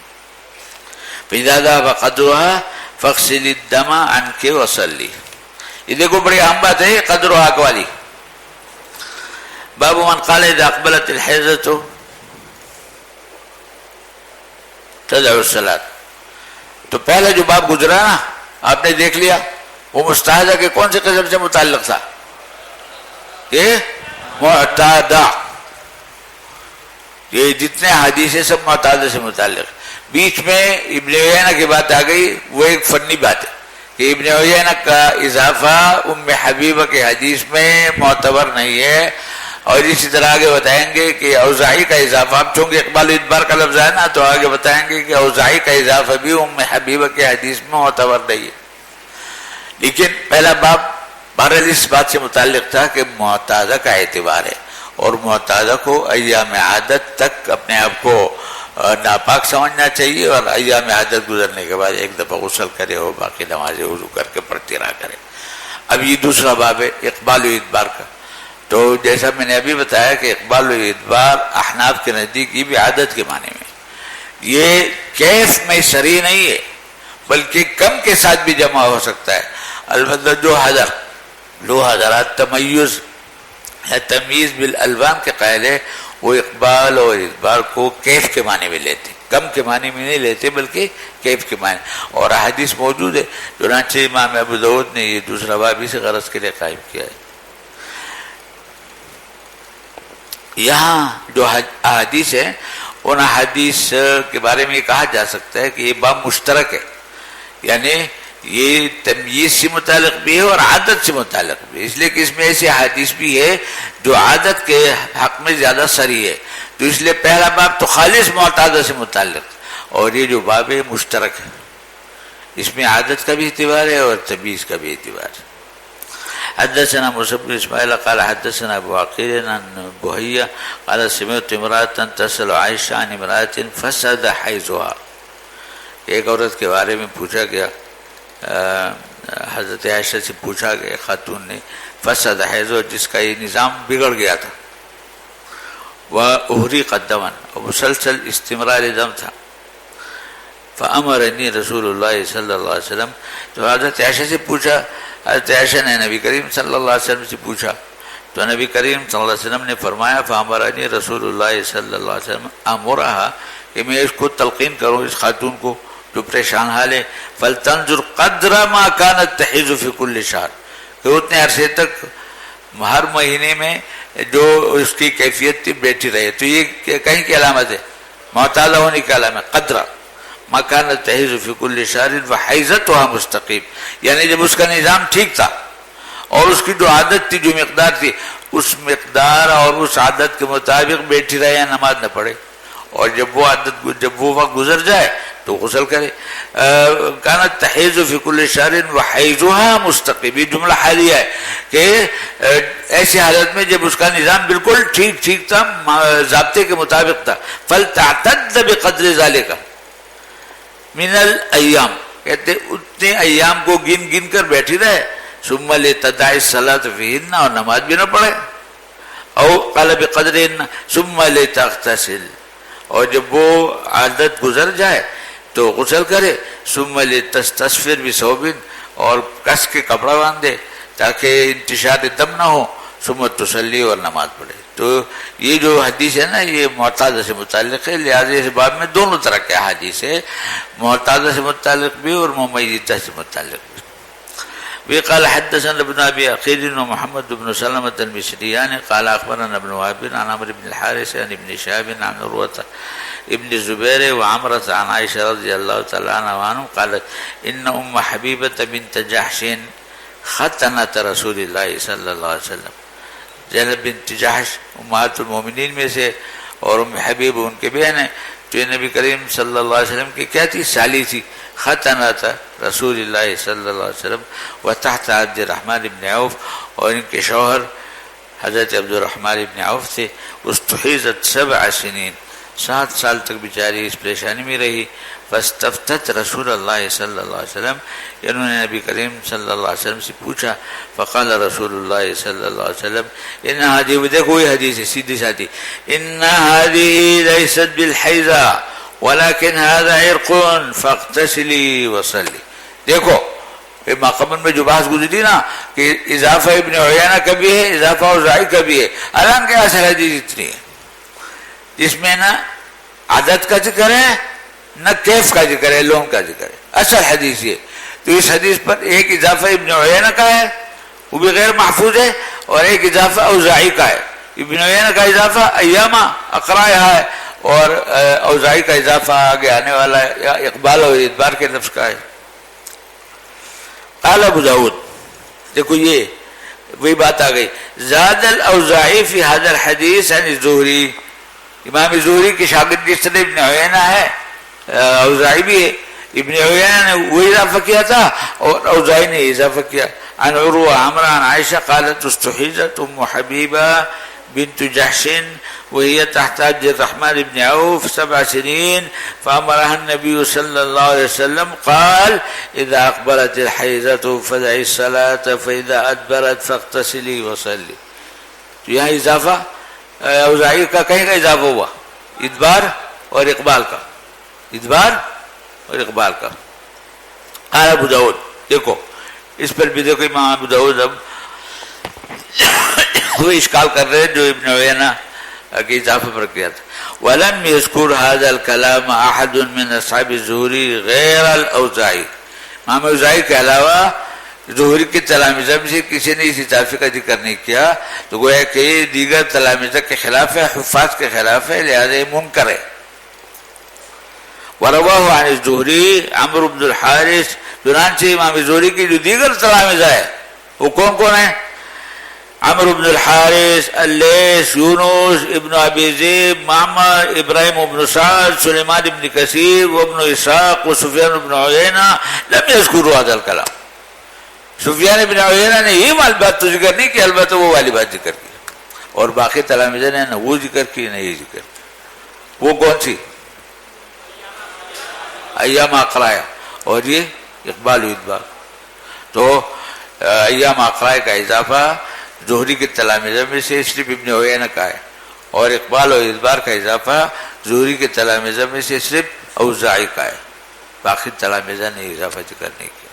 فإذا ذهب قدرها فاغسل الدم عنك وصلی. یہ دیکھو بڑی اہم بات ہے قدر و حق والی. باب من قال اذا اقبلت الحیضة تدع الصلاة. تو پہلا جو باب گزرا نا آپ نے دیکھ لیا، وہ مستحاضہ کے کون سے قسم سے متعلق تھا؟ یہ معتادہ. یہ جتنے حدیث ہیں سب معتادہ سے متعلق. بیچ میں ابن عیینہ کی بات آ گئی، وہ ایک فنی بات ہے کہ ابن عیینہ کا اضافہ ام حبیبہ کے حدیث میں معتبر نہیں ہے. اور اسی طرح آگے بتائیں گے کہ اوزاعی کا اضافہ، اب چونکہ اقبال ادبار کا لفظ ہے نا تو آگے بتائیں گے کہ اوزاعی کا اضافہ بھی ام حبیبہ کے حدیث میں معتبر نہیں ہے. لیکن پہلا باب بہرحال اس بات سے متعلق تھا کہ معتادہ کا اعتبار ہے، اور معتادہ کو ایام عادت تک اپنے آپ کو ناپاک سمجھنا چاہیے، اور ایام عادت گزرنے کے بعد ایک دفعہ غسل کرے اور باقی نمازیں وضو کر کے پڑھتی رہا کرے. اب یہ دوسرا باب ہے اقبال و ادبار کا. تو جیسا میں نے ابھی بتایا کہ اقبال و ادبار احناف کے نزدیک یہ بھی عادت کے معنی میں، یہ کیف میں صریح نہیں ہے بلکہ کم کے ساتھ بھی جمع ہو سکتا ہے. البتہ جو حضرات تمیز یا تمیز بالالوان کے قائل ہے وہ اقبال اور ادبار کو کیف کے معنی میں لیتے، کم کے معنی میں نہیں لیتے بلکہ کیف کے معنی. اور احادیث موجود ہے، چنانچہ امام ابو داؤد نے یہ دوسرا باب سے غرض کے لیے قائم کیا ہے. یہاں جو احادیث ہیں ان احادیث کے بارے میں یہ کہا جا سکتا ہے کہ یہ باب مشترک ہے، یعنی یہ تمییز سے متعلق بھی ہے اور عادت سے متعلق بھی ہے، اس لیے کہ اس میں ایسی حدیث بھی ہے جو عادت کے حق میں زیادہ صریح ہے. تو اس لیے پہلا باب تو خالص معتادہ سے متعلق، اور یہ جو باب ہے مشترک ہے، اس میں عادت کا بھی اعتبار ہے اور تمییز کا بھی اعتبار ہے. حدثنا موسى بن اسماعيل قال حدثنا ابو عقيل عن بهية قال سمعت امرأة تسأل عائشة عن امرأة فسد حيضها. ایک عورت کے بارے میں پوچھا گیا حضرت عائشہ سے پوچھا کہ خاتون نے فسد حیض، جس کا یہ نظام بگڑ گیا تھا، وہ احری قدمن، اور مسلسل استمرار دم تھا، فامرنی رسول اللہ صلی اللہ علیہ وسلم، تو حضرت عائشہ سے پوچھا، حضرت عائشہ نے نبی کریم صلی اللہ علیہ وسلم سے پوچھا، تو نبی کریم صلی اللہ علیہ وسلم نے فرمایا فامرنی رسول اللہ صلی اللہ علیہ وسلم امرها، کہ میں اس کو تلقین کروں اس خاتون کو جو پریشان حال ہے، فلتنظر قدر ما كانت تحیض فی کل شہر، کہ اتنے عرصے تک ہر مہینے میں جو اس کی کیفیت تھی بیٹھی رہے، تو یہ کہیں کی علامت ہے، معتادہ ہونے کی علامت، قدر ما كانت تحیض فی کل شہر وحیضتها مستقیم، یعنی جب اس کا نظام ٹھیک تھا اور اس کی جو عادت تھی، جو مقدار تھی، اس مقدار اور اس عادت کے مطابق بیٹھی رہے، نماز نہ پڑھے، اور جب وہ وقت گزر جائے تو غسل کرے۔ کانت تحیض فی کل شہر وحیضها مستقیم، یہ جملہ حالیہ ہے کہ ایسی حالت میں جب اس کا نظام بالکل ٹھیک تھا، ضابطے کے مطابق تھا، فلتعتد بقدر ذلك من الایام، کہتے اتنے ایام کو گن کر بیٹھی رہے، ثم لتدع الصلاة فیہن، اور نماز بھی نہ پڑھے، او قال بقدرہن ثم لتغتسل، اور جب وہ عادت گزر جائے تو غسل کرے، ثم لتستسفر بثوب، اور کس کے کپڑا باندھے تاکہ انتشار دم نہ ہو، ثم تصلی، اور نماز پڑھے۔ تو یہ جو حدیث ہے نا یہ معتادہ سے متعلق ہے، لہذا اس باب میں دونوں طرح کے حدیث ہے، معتادہ سے متعلق بھی اور ممیتہ سے متعلق بھی۔ وقال حدثنا ابن ابي عقيل ومحمد بن سلمة المصريان قال اخبرنا ابن وهب عن عمرو بن الحارث عن ابن شهاب عن عروة ابن الزبير وعمرة عن عائشة رضي الله تعالى عنها قالت ان ام حبيبة بنت جحش ختنت رسول الله صلى الله عليه وسلم، زینب بنت جحش امہات المومنین میں سے اور ام حبیب ان کے بہن ہیں، تو یہ نبی کریم صلی اللہ علیہ وسلم کی کیا تھی؟ سالی تھی، ختنت رسول اللہ صلی اللہ علیہ وسلم وتحت عبد الرحمن بن عوف، اور ان کے شوہر حضرت عبد الرحمن بن عوف تھے، استحیضت 7 سنین، 7 سال تک بیچاری اس پریشانی میں رہی، فاستفتت رسول اللہ صلی اللہ علیہ وسلم، انہوں نے نبی کریم صلی اللہ علیہ وسلم سے پوچھا، فقال رسول اللہ صلی اللہ علیہ وسلم ان هذه، دیکھو یہ حدیث ہے سیدھی ساتھی، ان هذه ليست بالحیضہ ولكن هذا عرق فاغتسلی وصلی۔ دیکھو ماقبل میں جو بحث گزری نا کہ اضافہ ابن عیینہ کا بھی ہے، اضافہ اوزاعی کا بھی ہے، حالانکہ اصل حدیث اتنی ہے جس میں نہ عادت کا ذکر ہے نہ کیف کا ذکر ہے، لون کا ذکر ہے، اصل حدیث یہ۔ تو اس حدیث پر ایک اضافہ ابن عیینہ کا ہے، وہ بھی غیر محفوظ ہے، اور ایک اضافہ اوزاعی کا ہے۔ ابن عیینہ کا اضافہ ایامہ اقرائہ ہے، اور اوزاعی کا اضافہ آگے آنے والا ہے، یا اقبال اور ادبار کے لفظ کا ہے۔ قال ابو داود، دیکھو یہ وہی بات آ گئی، زاد الاوزاعی فی هذا الحدیث عن الزہری، امام زہری کے شاگرد جس طرح ابن عیینہ ہے، اوزاعی بھی ہے، ابن عیینہ نے وہ اضافہ کیا تھا اور اوزاعی نے اضافہ کیا۔ عن عروہ عمرہ عن عائشہ قالت استحیضت ام حبیبہ بنت جحش وهي تحت عبد الرحمن بن عوف 7 سنين فأمرها النبي صلى الله عليه وسلم قال إذا أقبلت الحيضة فدعي الصلاة فإذا أدبرت فاغتسلي وصلي۔ تو یہاں اضافہ اوزاعی کا کہیں کا اضافہ ہوا، ادبار اور اقبال کا، ادبار اور اقبال کا۔ قال ابو داود، دیکھو اس پر بھی دیکھو امام ابو داود اب وہ اشکال کر رہے جو ابن عیینہ کے اضافے پر کیا تھا۔ وَلَمْ يَذْكُرْ هَذَا الْكَلَامَ أَحَدٌ مِّنْ أَصْحَابِ الزُّهْرِي غَيْرَ الْأَوْزَاعِي، امام اوزاعی کے علاوہ زہری کے تلامذہ میں سے کسی نے اس اضافے کا ذکر نہیں کیا، تو گویا کہ دیگر تلامذہ کے خلاف ہے، حفاظ کے خلاف ہے، لہذا یہ منکر ہے۔ وَرَوَاهُ عَنِ الزُّهْرِي عمرو بن الحارث، چنانچہ امام زہری کی جو دیگر تلامذہ ہے وہ کون کون ہیں؟ عمرو بن الحارث، اللیث، یونس ابن ابی ذئب، معمر، ابراہیم بن سعد، سلیمان بن کثیر وابن اسحاق وسفیان بن عیینہ لم یذکروا هذا الکلام۔ سفیان بن عیینہ نے یہ بات تو ذکر نہیں کی، البتہ وہ والی بات ذکر کی، اور باقی تلامذہ نے نہ وہ ذکر کی نہ یہ ذکر کی۔ وہ کون سی؟ ایام اقراء، اور یہ اقبال و ادبار. تو ایام عقرائے کا اضافہ زہری کے تلامذہ میں سے صرف ابن عیینہ کا ہے، اور اقبال و ادبار کا اضافہ زہری کے تلامذہ میں سے صرف اوزاعی کا ہے، باقی تلامذہ نے اضافہ ذکر نہیں کیا.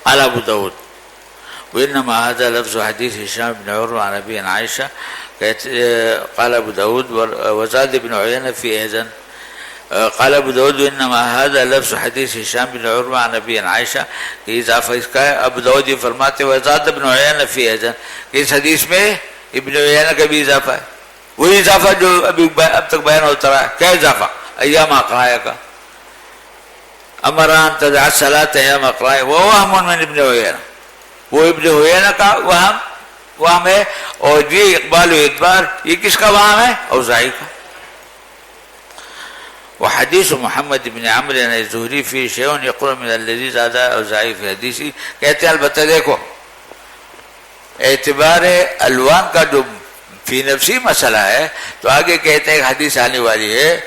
قال ابو داود وانما هذا لفظ حدیث هشام بن عروة عن ابي عائشہ. قال ابو داود وزاد ابن عيينة في اذن. قال ابو داود وانما هذا لفظ حدیث هشام بن عروة عن ابي عائشہ، کہ اضافہ اس کا ہے. ابو داود یہ فرماتے وزاد ابن عيينة في اذن، کہ اس حدیث میں ابن عیینہ کا بھی اضافہ ہے، وہی اضافہ جو اب تک بیان ہوتا رہا ہے. کیا اضافہ؟ ایام عقرائے کا. امران تدع الصلاة ایام عقرائے ووہم من ابن عیینہ، وہ ابن عیینہ کا وہم ہے، اور یہ اقبال و ادبار یہ کس کا وہم ہے؟ اوزاعی کا. وحدیث محمد بن عمرو الزہری فی شیء یقرب من الذی زاد اوزاعی فی حدیثی. کہتے ہیں البتہ دیکھو اعتبار الوان کا جو فی نفسی مسئلہ ہے، تو آگے کہتے ہیں حدیث آنے والی ہے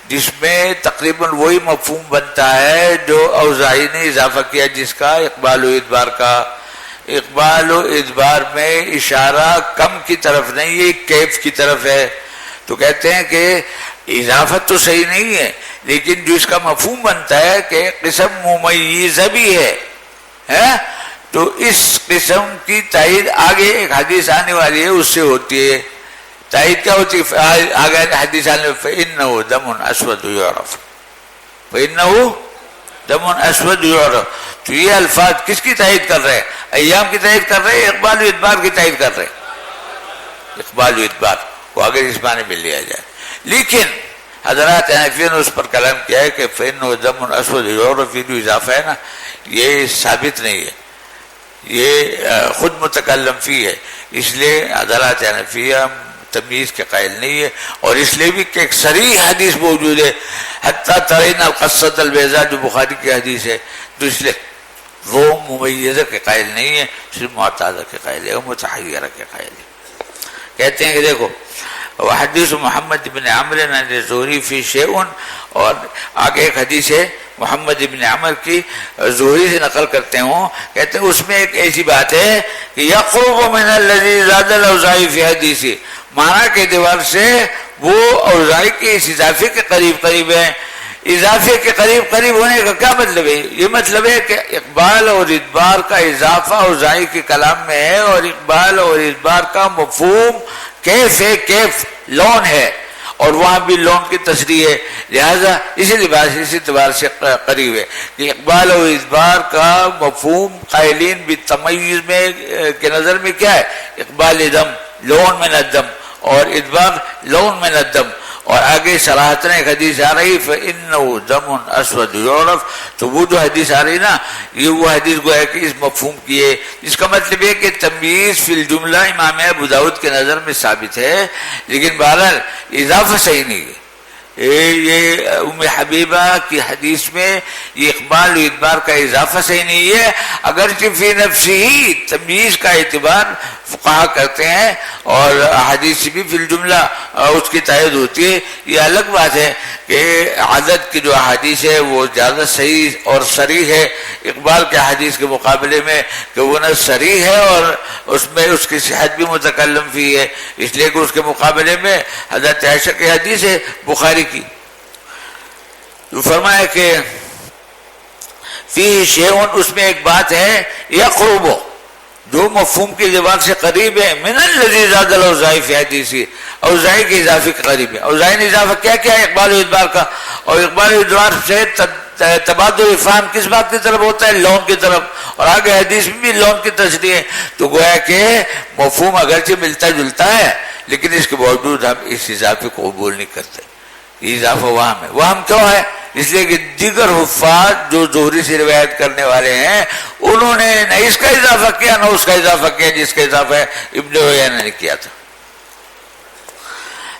جس میں تقریباً وہی مفہوم بنتا ہے جو اوزاعی نے اضافہ کیا، جس کا اقبال و ادبار کا. اقبال و ادبار میں اشارہ کم کی طرف نہیں ہے، کیف کی طرف ہے. تو کہتے ہیں کہ اضافت تو صحیح نہیں ہے، لیکن جو اس کا مفہوم بنتا ہے کہ قسم ممیزہ بھی ہے، تو اس قسم کی تائید آگے ایک حدیث آنے والی ہے اس سے ہوتی ہے. تائید کیا ہوتی ہے؟ آگے حدیث آنے فَإِنَّهُ دَمٌ أَسْوَدُ يُعْرَفُ، فَإِنَّهُ دَمٌ أَسْوَدُ يُعْرَفُ. تو یہ الفاظ کس کی تائید کر رہے ہیں؟ ایام کی تائید کر رہے ہیں، اقبال و ادبار کی تائید کر رہے ہیں. اقبال و ادبار کو اگر اس معنی میں لیا جائے، لیکن حضرات حنفیہ نے اس پر کلام کیا ہے کہ فَإِنَّهُ دَمٌ أَسْوَدُ يُعْرَفُ، یہ جو اضافہ ہے نا یہ ثابت نہیں ہے، یہ خود متکلم فی ہے. اس لیے حضرات حنفیہ تمیز کے قائل نہیں ہے، اور اس لیے بھی کہ ایک صریح حدیث موجود ہے حتیٰ ترین القصۃ البیضاء جو بخاری کی حدیث ہے، تو اس لیے وہ ممیزہ کے قائل نہیں ہے، صرف معتادہ کے قائل ہے، وہ متحیرہ کے قائل ہے. کہتے ہیں کہ دیکھو حدیث محمد بن عمرو الزہری فی شیء، اور آگے ایک حدیث ہے محمد بن عمر کی زہری سے نقل کرتے ہوں، کہتے ہیں اس میں ایک ایسی بات ہے کہ یقرب من الذی زاد الاوزاعی فی حدیثی، معنی کے اعتبار سے وہ اوزاعی کے اس اضافے کے قریب قریب ہے. اضافے کے قریب قریب ہونے کا کیا مطلب ہے؟ یہ مطلب ہے کہ اقبال اور ادبار کا اضافہ اوزاعی کے کلام میں ہے، اور اقبال اور ادبار کا مفہوم کیف ہے، کیف لون ہے، اور وہاں بھی لون کی تصریح ہے، لہذا اسی اعتبار سے قریب ہے کہ اقبال و ادبار کا مفہوم قائلین بالتمیز میں کے نظر میں کیا ہے؟ اقبال دم لون من الدم اور ادبار لون من الدم. اور آگے صراحتاً ایک حدیث آ رہی فَإِنَّهُ دَمٌ أَسْوَدُ يُعْرَفُ، تو وہ جو حدیث آ رہی نا یہ وہ حدیث گویا کہ اس مفہوم کی ہے، جس کا مطلب ہے کہ تمیز فی الجملہ امام ابو داؤد کے نظر میں ثابت ہے، لیکن بہرحال اضافہ صحیح نہیں ہے. یہ ام حبیبہ کی حدیث میں یہ اقبال و ادبار کا اضافہ صحیح نہیں ہے، اگرچہ فی نفسی ہی تمیز کا اعتبار فقہا کرتے ہیں، اور حدیث بھی فی الجملہ اس کی تائید ہوتی ہے. یہ الگ بات ہے کہ عدد کی جو حدیث ہے وہ زیادہ صحیح اور صریح ہے اقبال کے حدیث کے مقابلے میں، کہ وہ نہ صریح ہے اور اس میں اس کی صحت بھی متکلم فی ہے، اس لیے کہ اس کے مقابلے میں حضرت عائشہ کی حدیث ہے بخاری کی. تو فرمایا کہ فی شیء، اس میں ایک بات ہے یقرب جو مفہوم کی زبان سے قریب ہے، من الذی زاد الاوزاعی فی حدیثی، اوزاعی کے اضافے کے قریب ہے. اوزاعی نے اضافہ کیا کیا ہے؟ اقبال و ادبار کا، اور اقبال و ادبار سے تبادل فہم کس بات کی طرف ہوتا ہے؟ لون کی طرف، اور آگے حدیث میں بھی لون کی تصریح ہے. تو گویا کہ مفہوم اگرچہ ملتا جلتا ہے، لیکن اس کے باوجود ہم اس اضافے کو قبول نہیں کرتے. یہ اضافہ وہم ہے. وہم کیوں ہے؟ اس لیے کہ دیگر حفاظ جو زہری سے روایت کرنے والے ہیں انہوں نے نہ اس کا اضافہ کیا نہ اس کا اضافہ کیا، جس کا اضافہ ابن عیینہ نے کیا تھا.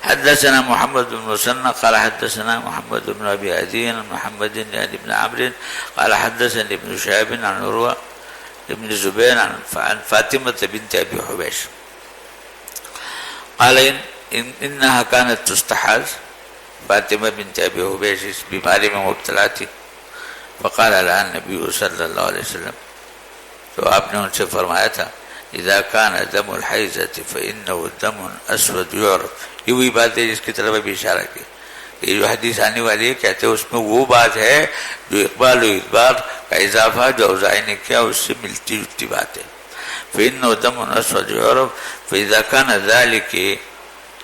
حدثنا محمد بن مسنى قال حدثنا محمد بن ابي عدي عن محمد بن عمرو قال حدثني ابن شهاب عن عروة ابن زبير عن فاطمة بنت ابي حبيش قال انها كانت تستحاذ. فاطمہ بنت ابی حبیش اس بیماری میں مبتلا تھی. فقال لها النبی صلی اللہ علیہ وسلم، تو آپ نے ان سے فرمایا تھا اذا كان دم الحیضة فإنه دم اسود يعرف. یہ وہی بات ہے جس کی طرف ابھی اشارہ کیا، یہ جو حدیث آنے والی ہے کہتے ہیں اس میں وہ بات ہے جو اقبال و ادبار کا اضافہ جو اوزاعی نے کیا اس سے ملتی جلتی بات ہے. فإنه دم اسود يعرف فإذا كان ذلك،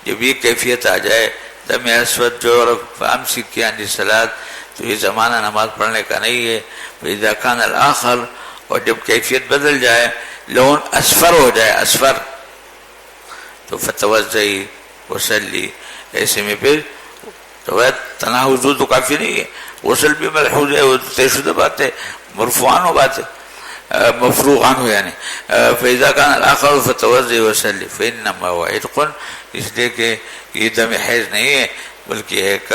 جب یہ کیفیت آ جائے دم اسود جو عرف فامسک عن الصلاۃ، تو یہ زمانہ نماز پڑھنے کا نہیں ہے. فإذا كان الآخر، اور جب کیفیت بدل جائے لون اصفر ہو جائے اصفر، تو فتوضئی وصلی، ایسے میں پھر تو تنہا وضو تو کافی نہیں ہے، غسل بھی ملحوظ ہے، وہ طے شدہ بات ہے، مرفوعان ہو بات ہے، مفروغان ہو یعنی. فإذا كان الآخر فتوضئی وصلی فإنما هو عتق، اس لیے کہ یہ دم حیض نہیں ہے بلکہ ایک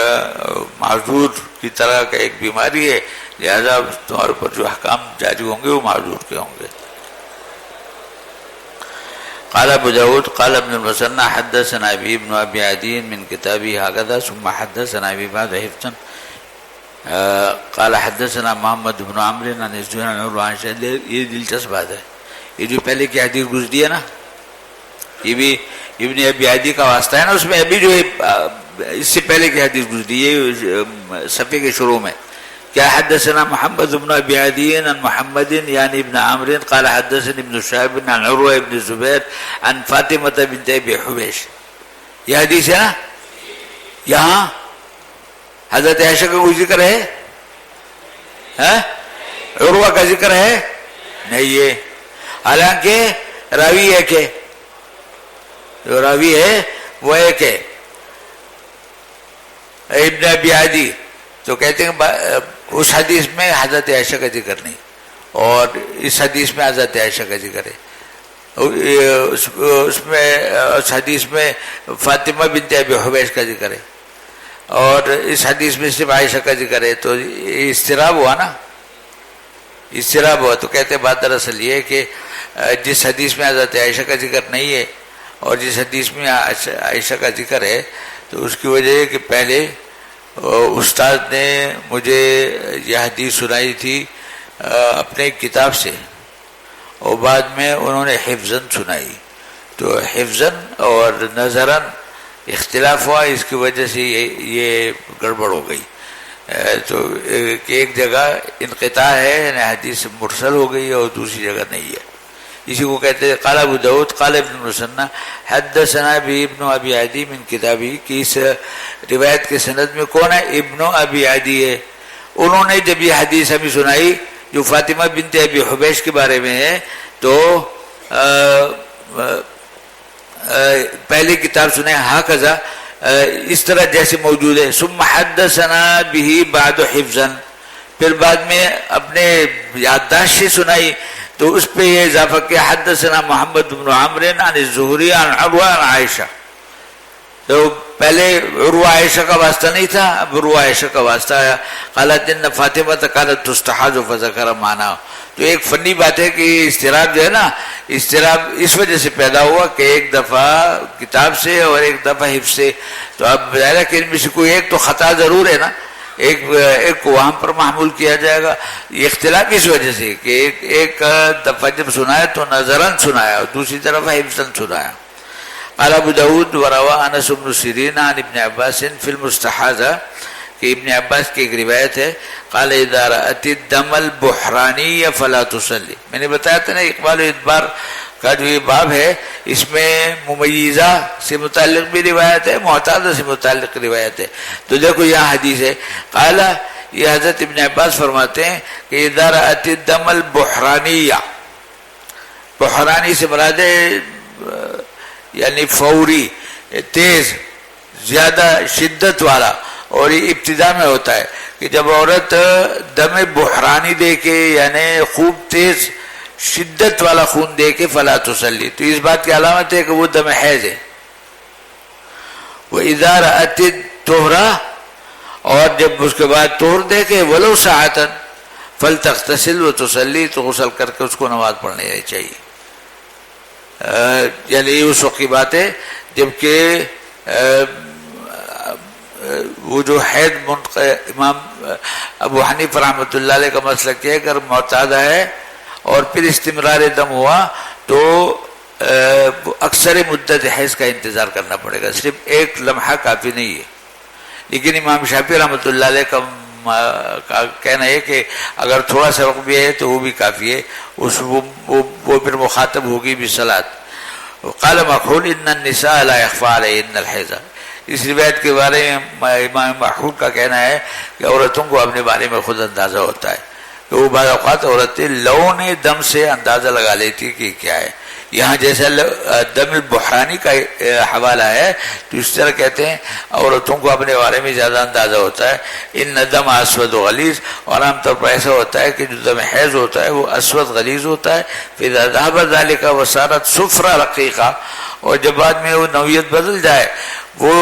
معذور کی طرح کا ایک بیماری ہے، لہذا تمہارے پر جو احکام جاری ہوں گے وہ معذور کے ہوں گے. قال ابو داود قال ابن المثنى حدثنا ابي ابن ابي عدي من كتابه هكذا ثم حدثنا ابي بعد حفظا قال حدثنا محمد بن عمرو عن الزهري عن عروة عن عائشة. یہ دلچسپ بات ہے، یہ جو پہلے کی حدیث گزری ہے نا، یہ بھی ابن ابی عدی کا واسطہ ہے نا، اس میں ابھی جو ہے اس سے پہلے کی حدیث گزری ہے صفحے کے شروع میں. کیا حدثنا محمد بن ابي عدي عن محمد يعني ابن عمرو قال حدثني ابن شهاب عن عروة ابن الزبير عن فاطمة بنت ابي حبيش. یہ حدیث ہے نا، یہاں حضرت عائشہ کا کوئی ذکر ہے؟ عروہ کا ذکر ہے نہیں ہے، حالانکہ راوی ایک ہے، جو راوی ہے وہ ایک ہے ابن ابی عدی. تو کہتے ہیں اس حدیث میں حضرت عائشہ کا ذکر نہیں، اور اس حدیث میں حضرت عائشہ کا ذکر ہے. اس حدیث میں فاطمہ بنت ابی حبیش کا ذکر ہے، اور اس حدیث میں صرف عائشہ کا ذکر ہے. تو یہ اضطراب ہوا نا، اضطراب ہوا. تو کہتے ہیں بات دراصل یہ ہے کہ جس حدیث میں حضرت عائشہ کا ذکر نہیں ہے اور جس حدیث میں عائشہ کا ذکر ہے، تو اس کی وجہ ہے کہ پہلے استاد نے مجھے یہ حدیث سنائی تھی اپنے کتاب سے، اور بعد میں انہوں نے حفظاً سنائی، تو حفظاً اور نظراً اختلاف ہوا، اس کی وجہ سے یہ گڑبڑ ہو گئی. تو ایک جگہ انقطاع ہے یعنی حدیث مرسل ہو گئی اور دوسری جگہ نہیں ہے. اسی کو کہتے ہیں قال ابو داود قال ابن المثنى حدثنا ابن ابي عدي من کتابی، کہ اس روایت کے سند میں کون ہے؟ ابن ابی عدی ہے. انہوں نے جب یہ حدیث ہمیں سنائی جو فاطمہ بنت ابی حبیش کے بارے میں ہے، تو پہلی کتاب سنے ہاکذا، اس طرح جیسے موجود ہے. ثم حدثنا به بعد حفظا، پھر بعد میں اپنے یادداشت سے سنائی تو اس پہ یہ اضافہ کیا حدثنا محمد بن عمرو عن الزہری عن عروہ عن عائشہ. تو پہلے عروہ عائشہ کا واسطہ نہیں تھا، اب عروہ عائشہ کا واسطہ آیا. قالت ان فاطمہ كانت تستحاض فذكر معناه. تو ایک فنی بات ہے کہ اضطراب جو ہے نا، اضطراب اس وجہ سے پیدا ہوا کہ ایک دفعہ کتاب سے اور ایک دفعہ حفظ سے. تو اب ظاہر ہے کہ ان میں سے کوئی ایک تو خطا ضرور ہے نا، ایک کو وہاں پر محمول کیا جائے گا. یہ اختلاف اس وجہ سے کہ ایک دفعہ جب سنایا تو نظراً سنایا اور دوسری طرف حفظاً سنایا. قال ابو داود وروى انس بن سیرین عن ابن عباس فی المستحاضہ، کہ ابن عباس کی ایک روایت ہے قال اذا رأت الدم البحرانی فلا تصلی. میں نے بتایا تھا نا اقبال و ادبار کا جو یہ باب ہے، اس میں ممیزہ سے متعلق بھی روایت ہے، معتادہ سے متعلق روایت ہے. تو دیکھو یہاں حدیث ہے قال، یہ حضرت ابن عباس فرماتے ہیں کہ اذا رأت الدم البحرانی، بحرانی سے مراد ہے یعنی فوری، تیز، زیادہ شدت والا. اور یہ ابتدا میں ہوتا ہے کہ جب عورت دم بحرانی دے کے یعنی خوب تیز شدت والا خون دے کے فلا تصلی، تو اس بات کی علامت ہے کہ وہ دم حیض ہے. وَإِذَا رَأَتِ الطُّهْرَ، اور جب اس کے بعد طہر دے کے وَلَوْ سَاعَةً فَلْتَغْتَسِلْ وَتُصَلِّ، تو غسل کر کے اس کو نماز پڑھنی چاہیے. یعنی اس وقت کی بات ہے جبکہ وہ جو حید امام ابو حنیفہ رحمۃ اللہ علیہ کا مسلک ہے، اگر معتادہ ہے اور پھر استمرار دم ہوا تو اکثر مدت حیض کا انتظار کرنا پڑے گا، صرف ایک لمحہ کافی نہیں ہے. لیکن امام شافعی رحمۃ اللہ علیہ کا کہنا ہے کہ اگر تھوڑا سا وقت بھی ہے تو وہ بھی کافی ہے، وہ پھر مخاطب ہوگی بھی صلاۃ. قال مخول ان النساء لا يخفى عليهن الحیض. اس روایت کے بارے میں امام مخول کا کہنا ہے کہ عورتوں کو اپنے بارے میں خود اندازہ ہوتا ہے کہ وہ بعض اوقات عورتیں لون دم سے اندازہ لگا لیتی کہ کیا ہے. یہاں جیسا دم البحرانی کا حوالہ ہے تو اس طرح کہتے ہیں عورتوں کو اپنے بارے میں زیادہ اندازہ ہوتا ہے. ان دم اسود و غلیظ، اور عام طور پر ایسا ہوتا ہے کہ جو دم حیض ہوتا ہے وہ اسود غلیظ ہوتا ہے. پھر ذهب ذلك وصارت صفرا رقیقہ، اور جب بعد میں وہ نوعیت بدل جائے، وہ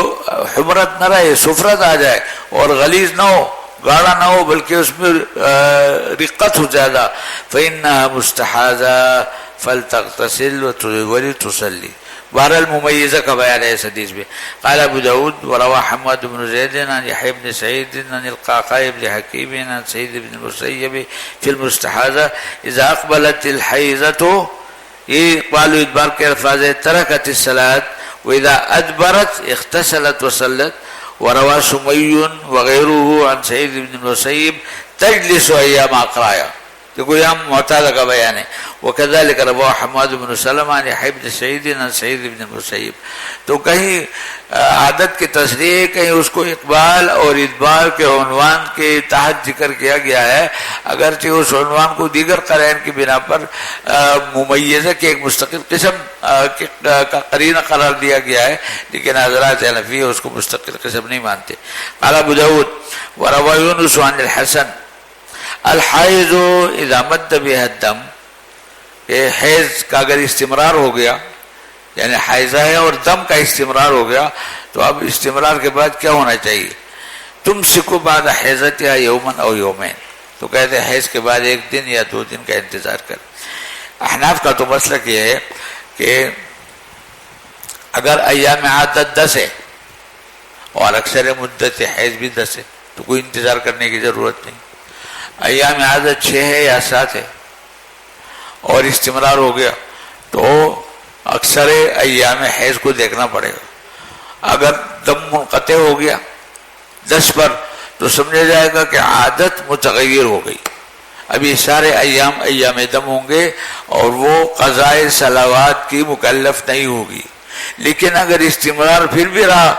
حمرت نہ رہے، صفرت آ جائے اور غلیظ نہ ہو، گاڑا نہ ہو، بلکہ اس میں رقت ہو زیادہ، فإنها مستحاضہ فلتغتسل ولتصلی. بہرحال ممیزہ کا بیان ہے اس حدیث میں. قال ابو داود وروى حماد بن زید عن يحيى بن سعيد عن القعقاع بن حكيم عن سعيد بن المسيب في المستحاضة اذا اقبلت الحيضة، یہ اقبال و ادبار کے الفاظ ہے، ترکت الصلاة واذا ادبرت اغتسلت وصلت. وروى سمي وغيره عن سعيد بن المسيب تجلس ايام اقرایا، دیکھو یہاں معتادہ کا بیان ہے. وكذلك روى حماد بن سلمة عن يحيى بن سعيد عن سعيد بن المسيب. تو کہیں عادت کی تصریح، کہیں اس کو اقبال اور ادبار کے عنوان کے تحت ذکر کیا گیا ہے، اگرچہ اس عنوان کو دیگر قرائن کی بنا پر ممیزہ کے ایک مستقل قسم کا قرینہ قرار دیا گیا ہے، لیکن حضرات حنفی اس کو مستقل قسم نہیں مانتے. قال ابو داود وروى يونس عن الحسن الحائض اذا مد بها الدم، کہ حیض کا اگر استمرار ہو گیا، یعنی حیضہ ہے اور دم کا استمرار ہو گیا، تو اب استمرار کے بعد کیا ہونا چاہیے؟ تمسکو بعد حیضتها یوما او یومین، تو کہتے ہیں حیض کے بعد ایک دن یا 2 دن کا انتظار کر. احناف کا تو مسلک یہ ہے کہ اگر ایام عادت 10 ہے اور اکثر مدت حیض بھی 10 ہے تو کوئی انتظار کرنے کی ضرورت نہیں. ایام عادت 6 ہے یا 7 ہے اور استمرار ہو گیا تو اکثر ایام حیض کو دیکھنا پڑے گا. اگر دم منقطع ہو گیا 10 پر تو سمجھا جائے گا کہ عادت متغیر ہو گئی، ابھی سارے ایام دم ہوں گے اور وہ قضاء صلوات کی مکلف نہیں ہوگی. لیکن اگر استمرار پھر بھی رہا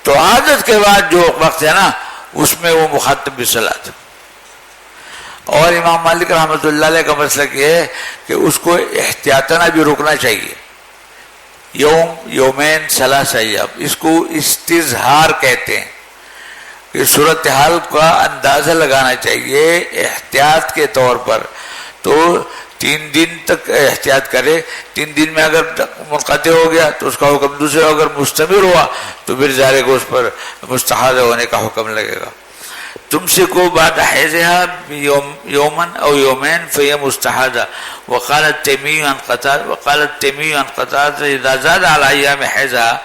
تو عادت کے بعد جو وقت ہے نا اس میں وہ مخاطب بصلاۃ. اور امام مالک رحمۃ اللہ علیہ کا مسلک یہ ہے کہ اس کو احتیاطاً بھی رکنا چاہیے. یومین 3 ایام، اس کو استظہار کہتے ہیں کہ صورتحال کا اندازہ لگانا چاہیے احتیاط کے طور پر. تو 3 دن تک احتیاط کرے، 3 دن میں اگر منقطع ہو گیا تو اس کا حکم دوسرے، اگر مستمر ہوا تو پھر ظاہر کو اس پر مستحاضہ ہونے کا حکم لگے گا. تمسکو بعد حیضها یوما او یومین فهي مستحاضہ. وقال التیمی عن قتادہ اذا زاد على ایام حیضها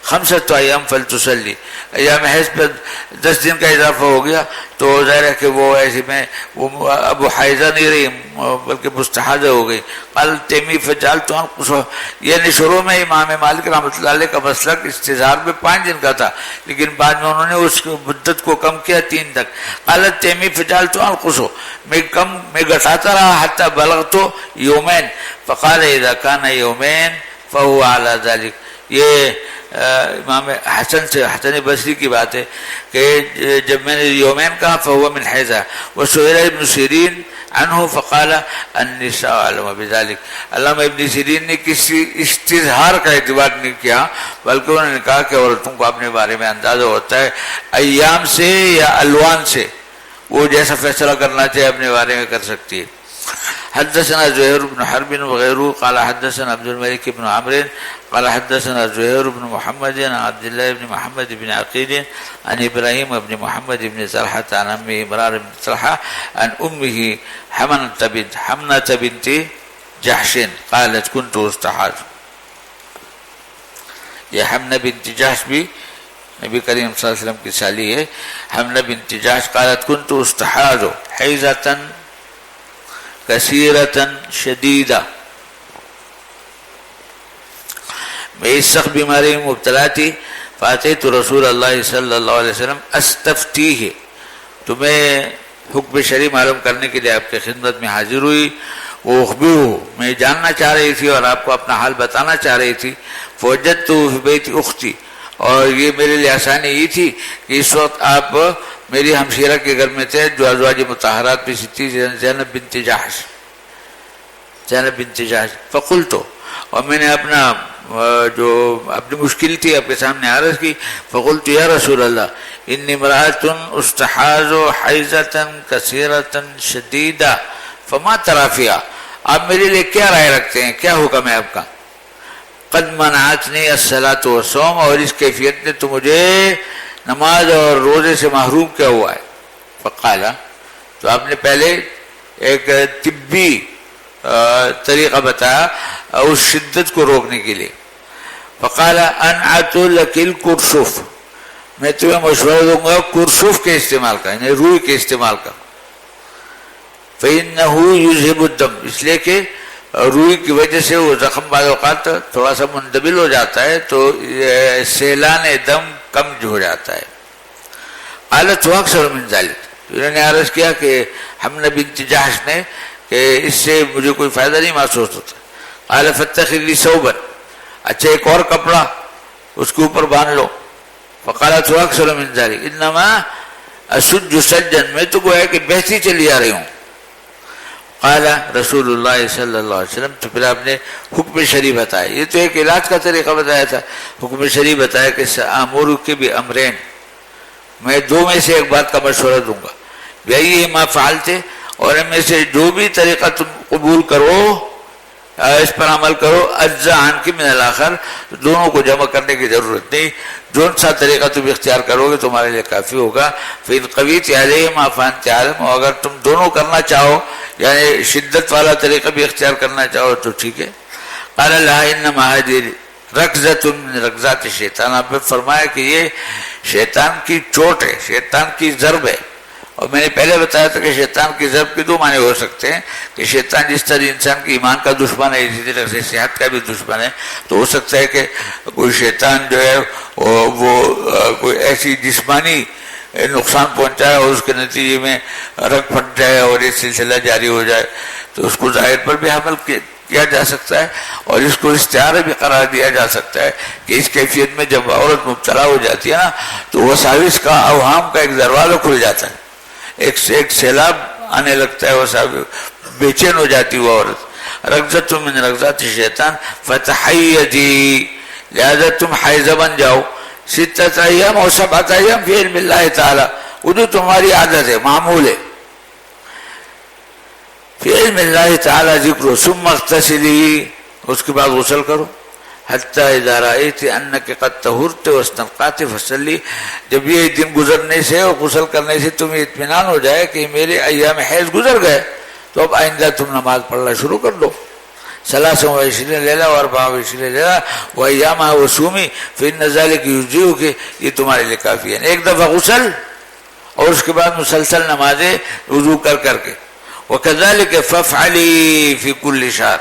5 ایام فلتصلی. ایام حیض پر 10 دن کا اضافہ ہو گیا تو ظاہر ہے کہ وہ ایسے میں وہ اب حیضہ نہیں رہی بلکہ مستحاضہ ہو گئی. قال التیمی فجعلت انقصه، یعنی شروع میں امام مالک رحمۃ اللہ علیہ کا مسلک استظہار میں 5 دن کا تھا، لیکن بعد میں انہوں نے اس مدت کو کم کیا 3 تک. قال التیمی فجعلت انقصه، میں گھٹاتا رہا حتی بلغت یومین. فقال اذا كان یومین فهو على ذلك. یہ امام حسن بصری کی بات ہے کہ جب میں نے یومین کہا فهو من حیضہ. وسئل ابن سیرین عنہ فقال النساء علم بذلك. علامہ ابن سیرین نے کسی استظہار کا اعتبار نہیں کیا بلکہ انہوں نے کہا کہ عورتوں کو اپنے بارے میں اندازہ ہوتا ہے ایام سے یا الوان سے، وہ جیسا فیصلہ کرنا چاہے اپنے بارے میں کر سکتی ہے. حدثنا زهير بن حرب وغيره قال حدثنا عبد الملك بن عمرو قال حدثنا زهير بن محمد عن عبد الله بن محمد بن عقيل عن ابراهيم بن محمد بن طلحة عن امه مرار بن طلحة عن امه حمنة بنت جحش قالت كنت استحاض. یہ حمنة بنت جحش بھی نبی کریم صلی اللہ علیہ وسلم کی سالی ہے حمنہ بنت جحش قالت كنت استحاذ حیضة کثیرة شدیدہ، میں اس سخت بیماری میں مبتلا تھی، فاتیت رسول اللہ صلی اللہ علیہ وسلم استفتیہ، تو میں حکم شرعی معلوم کرنے کے لیے آپ کی خدمت میں حاضر ہوئی، وہ اخبرہ، میں جاننا چاہ رہی تھی اور آپ کو اپنا حال بتانا چاہ رہی تھی، فوجدت فی بیت اختی، اور یہ میرے لیے آسانی یہ تھی کہ اس وقت آپ میری ہمشیرہ کے گھر میں تھے جو ازواج مطہرات میں سے تھی، زینب بنت جحش، فقلت، اور میں نے جو اپنی مشکل تھی آپ کے سامنے عرض کی، فقلت یا رسول اللہ انی امرأۃ استحاذ حیضۃ کثیرۃ شدیدہ فما تری فیہا، آپ میرے لیے کیا رائے رکھتے ہیں، کیا حکم ہے آپ کا؟ قد منعتنی الصلاۃ والصوم، اور اس کیفیت نے تو مجھے نماز اور روزے سے محروم کیا ہوا ہے۔ فقال، تو آپ نے پہلے ایک طبی طریقہ بتایا اس شدت کو روکنے کے لیے۔ فقال انعت لک الکرشف، میں تمہیں مشورہ دوں گا کرشف کے استعمال کا، یعنی روئی کے استعمال کا۔ فإنه يذهب الدم، اس لیے کہ روئی کی وجہ سے وہ زخم بعض اوقات تھوڑا سا مندبل ہو جاتا ہے تو سیلان دم کم ہو جاتا ہے۔ قالت واکثر من ذلك، انہوں نے عرض کیا کہ حمنہ بنت جحش نے کہ اس سے مجھے کوئی فائدہ نہیں محسوس ہوتا۔ قال فاتخذ لي ثوبا، اچھا ایک اور کپڑا اس کے اوپر باندھ لو۔ فقالت واکثر من ذلك انما اسج سجا، میں تو گویا کہ بہتی چلی آ رہی ہوں۔ قال رسول اللہ صلی اللہ علیہ وسلم، تو پھر آپ نے حکم شرعی بتایا، یہ تو ایک علاج کا طریقہ بتایا تھا، حکم شرعی بتایا کہ سآمرک بأمرین، میں دو میں سے ایک بات کا مشورہ دوں گا، بأیہما فعلتے، اور ان میں سے جو بھی طریقہ تم قبول کرو اس پر عمل کرو، اجزا عنک من الآخر، دونوں کو جمع کرنے کی ضرورت نہیں، جو سا طریقہ تم اختیار کرو گے تمہارے لیے کافی ہوگا۔ فإن قویت علیہما فأنت عالم، اور اگر تم دونوں کرنا چاہو یعنی شدت والا طریقہ بھی اختیار کرنا چاہو تو ٹھیک ہے۔ قال لها انما هذه رکضۃ من رکضات الشیطان، آپ نے فرمایا کہ یہ شیطان کی چوٹ ہے، شیطان کی ضرب ہے۔ اور میں نے پہلے بتایا تھا کہ شیطان کی ضرب کے دو معنی ہو سکتے ہیں، کہ شیطان جس طرح انسان کے ایمان کا دشمن ہے اسی طرح سے صحت کا بھی دشمن ہے، تو ہو سکتا ہے کہ کوئی شیطان جو ہے وہ کوئی ایسی جسمانی نقصان پہنچائے اور اس کے نتیجے میں رگ پھٹ جائے اور یہ سلسلہ جاری ہو جائے، تو اس کو ظاہر پر بھی حمل کیا جا سکتا ہے اور اس کو استعارہ بھی قرار دیا جا سکتا ہے کہ اس کیفیت میں جب عورت مبتلا ہو جاتی ہے نا تو وساوس کا اوہام کا ایک دروازہ کھل جاتا ہے، ایک سیلاب آنے لگتا ہے، وساوس بے چین ہو جاتی وہ عورت۔ رکضۃ من رکضات الشیطان فتحیجی، لہذا تم حائضہ بن جاؤ، ستۃ ایام اور سبعۃ ایام فی علم اللہ تعالی، وہ جو تمہاری عادت ہے، معمول ہے، فی علم اللہ تعالی ذکر، ثم اغتسلی، اس کے بعد غسل کرو، حتی اذا رأیت انک قد طہرت واستنقعت فصلی، جب یہ دن گزرنے سے اور غسل کرنے سے تمہیں اطمینان ہو جائے کہ میرے ایام حیض گزر گئے، تو اب آئندہ تم نماز پڑھنا شروع کر دو۔ 23 لیلہ و 24 لیلہ و ایامہ وصومی فإن ذلک یجزئک، یہ تمہارے لیے کافی ہے۔ ایک دفعہ غسل اور اس کے بعد مسلسل نمازیں وضو کر کے، وَكَذَلِكَ فَافْعَلِي فِي كُلِّ شَهْرٍ،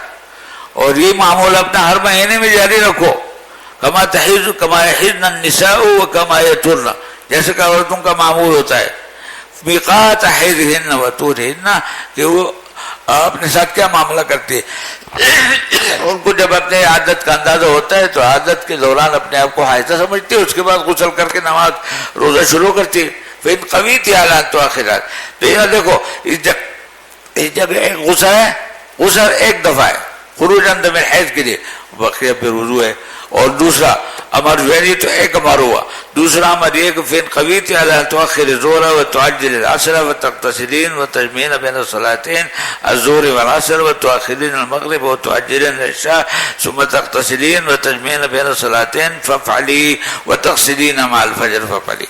اور یہ معمول اپنا ہر مہینے میں جاری رکھو، کما یحیضن النساء وکما یطہرن، جیسے کہ عورتوں کا معمول ہوتا ہے، میقات حیضہن وطہورہن، کہ وہ اپنے ساتھ کیا معاملہ کرتی ہے، ان کو جب اپنے عادت کا اندازہ ہوتا ہے تو عادت کے دوران اپنے آپ کو حائضہ سمجھتی ہے، اس کے بعد غسل کر کے نماز روزہ شروع کرتی ہے۔ فإن قویت علی تو آخرات، تو یہاں دیکھو اس جگہ ایک غسل ہے، غسل ایک دفعہ ہے خروج دم الحیض کے لیے، بقیہ پھر وضو ہے، اور دوسرا امر جو ہے تو ایک امر ہوا، دوسرا امر یہ کہ فإن قویت علی تؤخر الظہر وتعجل العصر وتغتسلین وتجمعین بین الصلاتین الظہر والعصر وتؤخرین المغرب وتعجلین العشاء ثم تغتسلین وتجمعین بین الصلاتین فافعلی وتغسلین مع الفجر فافعلی۔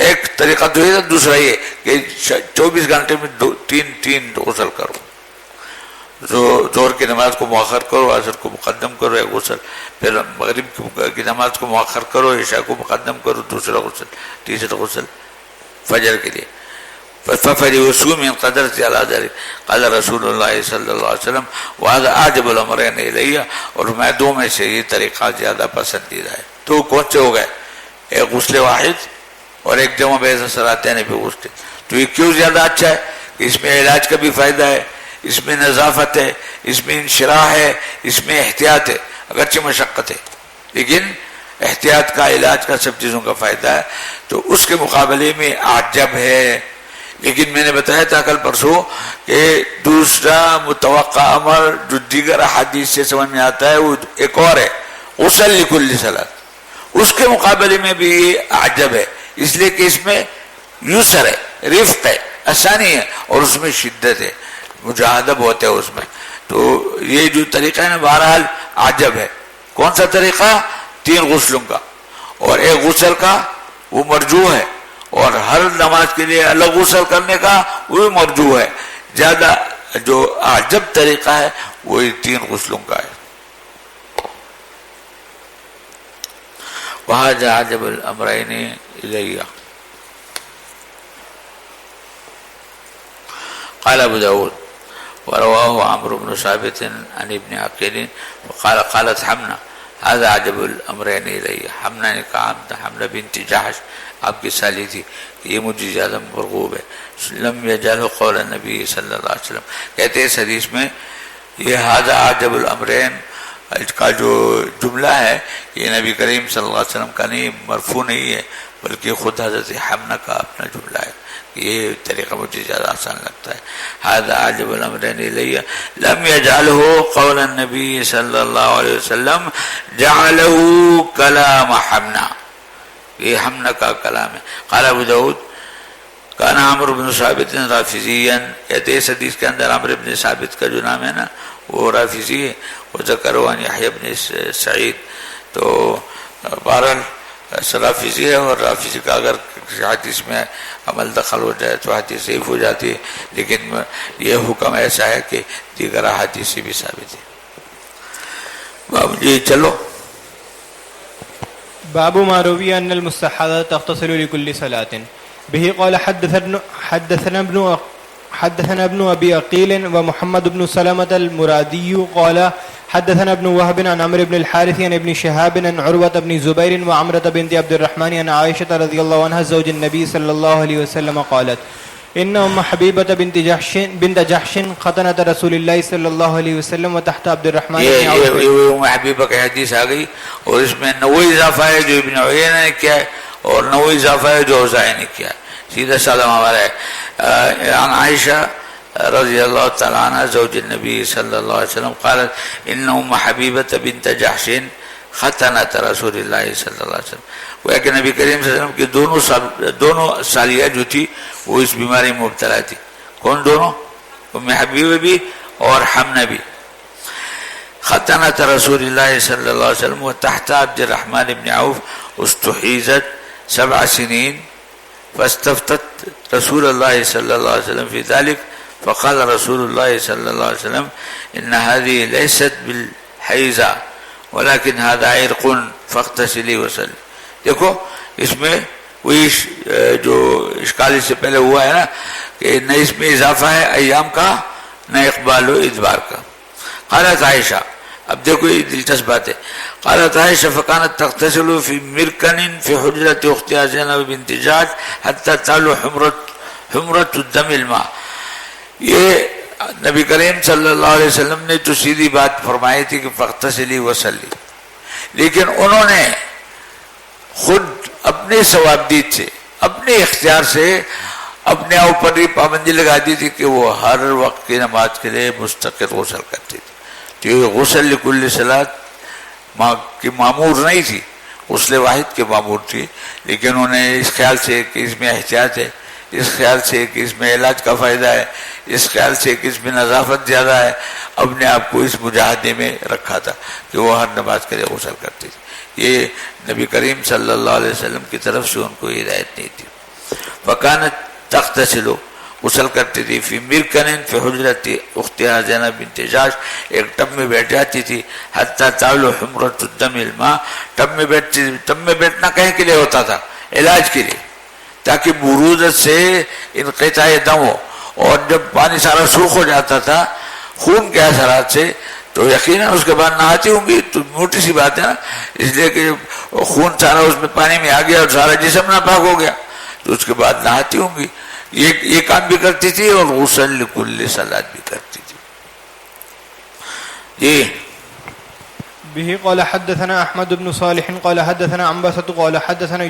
ایک طریقہ تو ہے، دوسرا یہ کہ 24 گھنٹے میں تین غسل کرو۔ ظہر کی نماز کو مؤخر کرو، عصر کو مقدم کرو ایک غسل، پھر مغرب کی نماز کو مؤخر کرو، عشاء کو مقدم کرو دوسرا غسل، تیسرا غسل فجر کے لیے. فَفَلْيُصُومْ مِنْ قَدْرَةِ عَلَى ذَلِكَ قال رسول اللہ صلی اللہ علیہ وسلم وَهَذَا أَعْجَبُ الْأَمْرَيْنِ إِلَيَّ، اور میں دو میں سے یہ طریقہ زیادہ پسندیدہ ہے. تو کون سے ہو گئے؟ ایک غسل واحد اور ایک جمع بین صلاتین بھی غسل. تو یہ کیوں زیادہ اچھا ہے؟ کہ اس میں علاج کا بھی فائدہ ہے، اس میں نظافت ہے، اس میں انشراح ہے، اس میں احتیاط ہے، اگرچہ مشقت ہے لیکن احتیاط کا، علاج کا، سب چیزوں کا فائدہ ہے. تو اس کے مقابلے میں عجب ہے. لیکن میں نے بتایا تھا کل پرسوں کہ دوسرا متوقع امر جو دیگر احادیث سے سمجھ میں آتا ہے وہ ایک اور ہے، غسل لکل صلاۃ. اس کے مقابلے میں بھی عجب ہے، اس لیے کہ اس میں یسر ہے، رفق ہے، آسانی ہے، اور اس میں شدت ہے، مجاہدہ بہت ہے اس میں. تو یہ جو طریقہ ہے نا بہرحال عجب ہے. کون سا طریقہ؟ 3 غسلوں کا اور ایک غسل کا وہ مرجوح ہے، اور ہر نماز کے لیے الگ غسل کرنے کا وہ مرجوح ہے. زیادہ جو عجب طریقہ ہے وہ 3 غسلوں کا ہے. وَهَذَا أَعْجَبُ الْأَمْرَيْنِ إِلَيَّ قال ابو داود ورواه عمرو بن ثابت عن ابن عقيل وقال قالت حمنا هذا عجب الامرين الي. حمنا نے کہا حمنا بنت جحش آپ کی سالی تھی کہ یہ مجھے زیادہ مرغوب ہے. لم يجعله قول النبي صلی اللہ علیہ وسلم. کہتے ہیں اس حدیث میں یہ هذا عجب الامرين کا جو جملہ ہے یہ نبی کریم صلی اللہ علیہ وسلم کا نہیں، مرفوع نہیں ہے، بلکہ خود حضرت حمنا کا اپنا جملہ ہے. یہ طریقہ مجھے زیادہ آسان لگتا ہے. هذا عجب الامرين الي لم يجعله قول النبي صلی اللہ علیہ وسلم جعله کلام حمنا. یہ حمنا کا کلام ہے. قال ابو داود کان عمرو بن ثابت رافضیا. کہتے ہیں اس حدیث کے اندر عمرو بن ثابت کا جو نام ہے نا وہ رافضی ہے. وذکروا عن یحیی بن سعید. تو بہرحال رافضی ہے، اور رافضی کا اگر حدیث میں عمل دخل ہو جائے تو حدیث ضعیف ہو جاتی ہے، لیکن یہ حکم ایسا ہے کہ دیگر حدیث سے بھی ثابت ہے. باب جی چلو.
باب ما روي أن المستحاضة تغتسل لكل صلاة. به قال حدثنا ابن أبي عقيل ومحمد بن سلمة المرادي قال حدثنا ابن وهب عن عمرو بن الحارث عن ابن شهاب عن عروة بن زبير وعمرة بنت عبد الرحمن عن عائشة رضي الله عنها زوج النبي صلى الله عليه وسلم قالت إن أم حبيبة بنت جحش ختنة رسول الله صلى الله عليه وسلم وتحت عبد الرحمن بن عوف.
یہ ام حبیبہ کی حدیث آ گئی، اور اس میں نوئی اضافہ ہے جو ابن عیینہ نے کیا ہے، اور نوئی اضافہ ہے جو اوزاعی نے کیا ہے. سیدھا سادہ ہمارا ہے. عن عائشہ رضی اللہ تعالیٰ عنہ زوج النبی صلی اللہ علیہ وسلم قالت ان ام حبیبۃ بنت جحش ختنت رسول اللہ صلی اللہ علیہ وسلم. وہ کہ نبی کریم صلی اللہ علیہ وسلم کی دونوں سالیہ جو تھی وہ اس بیماری میں مبتلا تھی. کون دونوں؟ ام حبیبہ بھی اور حمنہ بھی. ختنت رسول اللہ صلی اللہ علیہ وسلم وتحت عبد الرحمن بن عوف استحیزت 7 سنین فاستفتت رسول اللہ صلی اللہ علیہ وسلم فی ذلك فقال رسول اللہ صلی اللہ علیہ وسلم ان هذه ليست بالحیضہ ولكن هذا عرق فاغتسلی وصلی. دیکھو اس میں وہی جو اشکال سے پہلے ہوا ہے نا کہ نہ اس میں اضافہ ہے ایام کا نہ اقبال و ادبار کا. قالت عائشہ، اب دیکھو یہ دلچسپ بات ہے. قالت عائشہ فكانت تغتسل في مركن في حجرة اختها زینب بنت جحش حتى تعلو حمرة الدم الماء. یہ نبی کریم صلی اللہ علیہ وسلم نے تو سیدھی بات فرمائی تھی کہ فاغتسلی وصلی، لیکن انہوں نے خود اپنے ثوابدید سے، اپنے اختیار سے اپنے اوپر یہ پابندی لگا دی تھی کہ وہ ہر وقت کی نماز کے لیے مستقل غسل کرتی تھی. تو یہ غسل لکل صلاۃ کی معمور نہیں تھی، غسل واحد کے معمور تھی، لیکن انہوں نے اس خیال سے کہ اس میں احتیاط ہے، اس خیال سے کہ اس میں علاج کا فائدہ ہے، اس خیال سے کہ اس میں نظافت زیادہ ہے، اپنے آپ کو اس مجاہدے میں رکھا تھا کہ وہ ہر نماز کے لیے غسل کرتی تھی. یہ نبی کریم صلی اللہ علیہ وسلم کی طرف سے ان کو ہدایت نہیں تھی. فکانت تغتسل، غسل کرتی تھی فی مرکنن فی حجرت اختها زینب بنت جاش، ایک ٹب میں بیٹھ جاتی تھی، حتی تعلو حمرۃ الدم الماء، ٹب میں بیٹھنا کہیں کے لیے ہوتا تھا؟ علاج کے لیے، تاکہ برودت سے انقطاع دم ہو، اور جب پانی سارا سرخ ہو جاتا تھا خون کے اثرات سے تو یقیناً اس کے بعد نہاتی ہوں گی، تو موٹی سی بات ہے نا، اس لیے کہ خون سارا اس میں پانی میں آ گیا اور سارا جسم ناپاک ہو گیا، تو اس کے بعد نہاتی ہوں گی. یہ کام بھی کرتی تھی اور غسل لکل صلاۃ بھی کرتی تھی. جی
به قال حدثنا احمد بن صالح قال حدثنا عنبسة قال حدثنا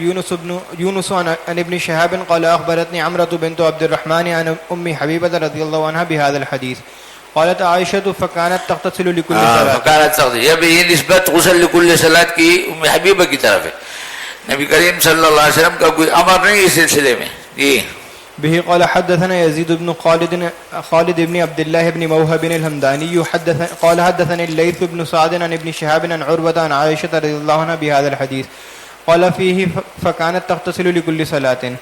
يونس عن ابن شهاب قال اخبرتني عمرة بنت عبد الرحمن عن ام حبيبة رضي الله عنها بهذا الحديث قالت عائشة فكانت تغتسل لكل صلاة.
فكانت تغتسل، یہ نسبت غسل لکل صلاۃ کی ام حبیبہ کی طرف ہے، نبی کریم صلی اللہ علیہ وسلم کا کوئی امر نہیں اس سلسلے میں. جی
به قال حدثنا يزيد بن خالد بن عبد الله بن موهب الهمداني قال حدثني الليث بن سعد عن ابن شهاب عن عروة عن عائشة رضي الله عنها بهذا الحديث قال فيه فكانت تغتسل لكل صلاة.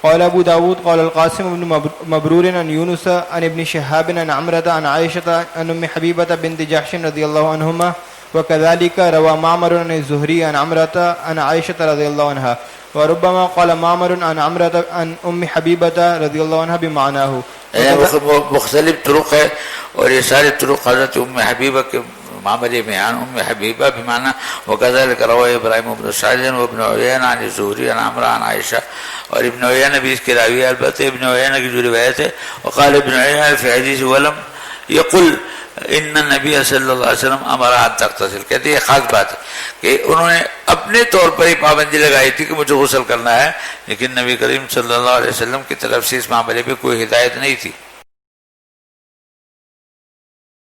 قال ابو داود قال القاسم بن مبرور عن يونس عن ابن شهاب عن عمرة عن عائشة عن ام حبيبة بنت جحش رضي الله عنهما وكذلك روى معمر عن الزهري عن عمرة عن عائشة رضي الله عنها وربما قال معمر عن عمرة عن ام حبيبة رضي الله عنها بمعناه.
مختلف طرق ہے اور یہ سارے طرق حضرت ام حبیبہ کے معاملے میں عن ام حبیبہ بمعنى وكذلك روى ابراہیم بن سعد وابن عیینہ عن الزہری عن عمرہ عن عائشہ، اور ابن عیینہ بھی اس کے راوی ہے. البتہ ابن عیینہ کی جو روایت ہے وقال ابن عیینہ فی حدیث ولم یقل ان النبی صلی اللہ علیہ وسلم امرها ان تغتسل، کہتے ہیں یہ خاص بات ہے کہ انہوں نے اپنے طور پر ہی پابندی لگائی تھی کہ مجھے غسل کرنا ہے، لیکن نبی کریم صلی اللہ علیہ وسلم کی طرف سے اس معاملے پہ کوئی ہدایت نہیں تھی.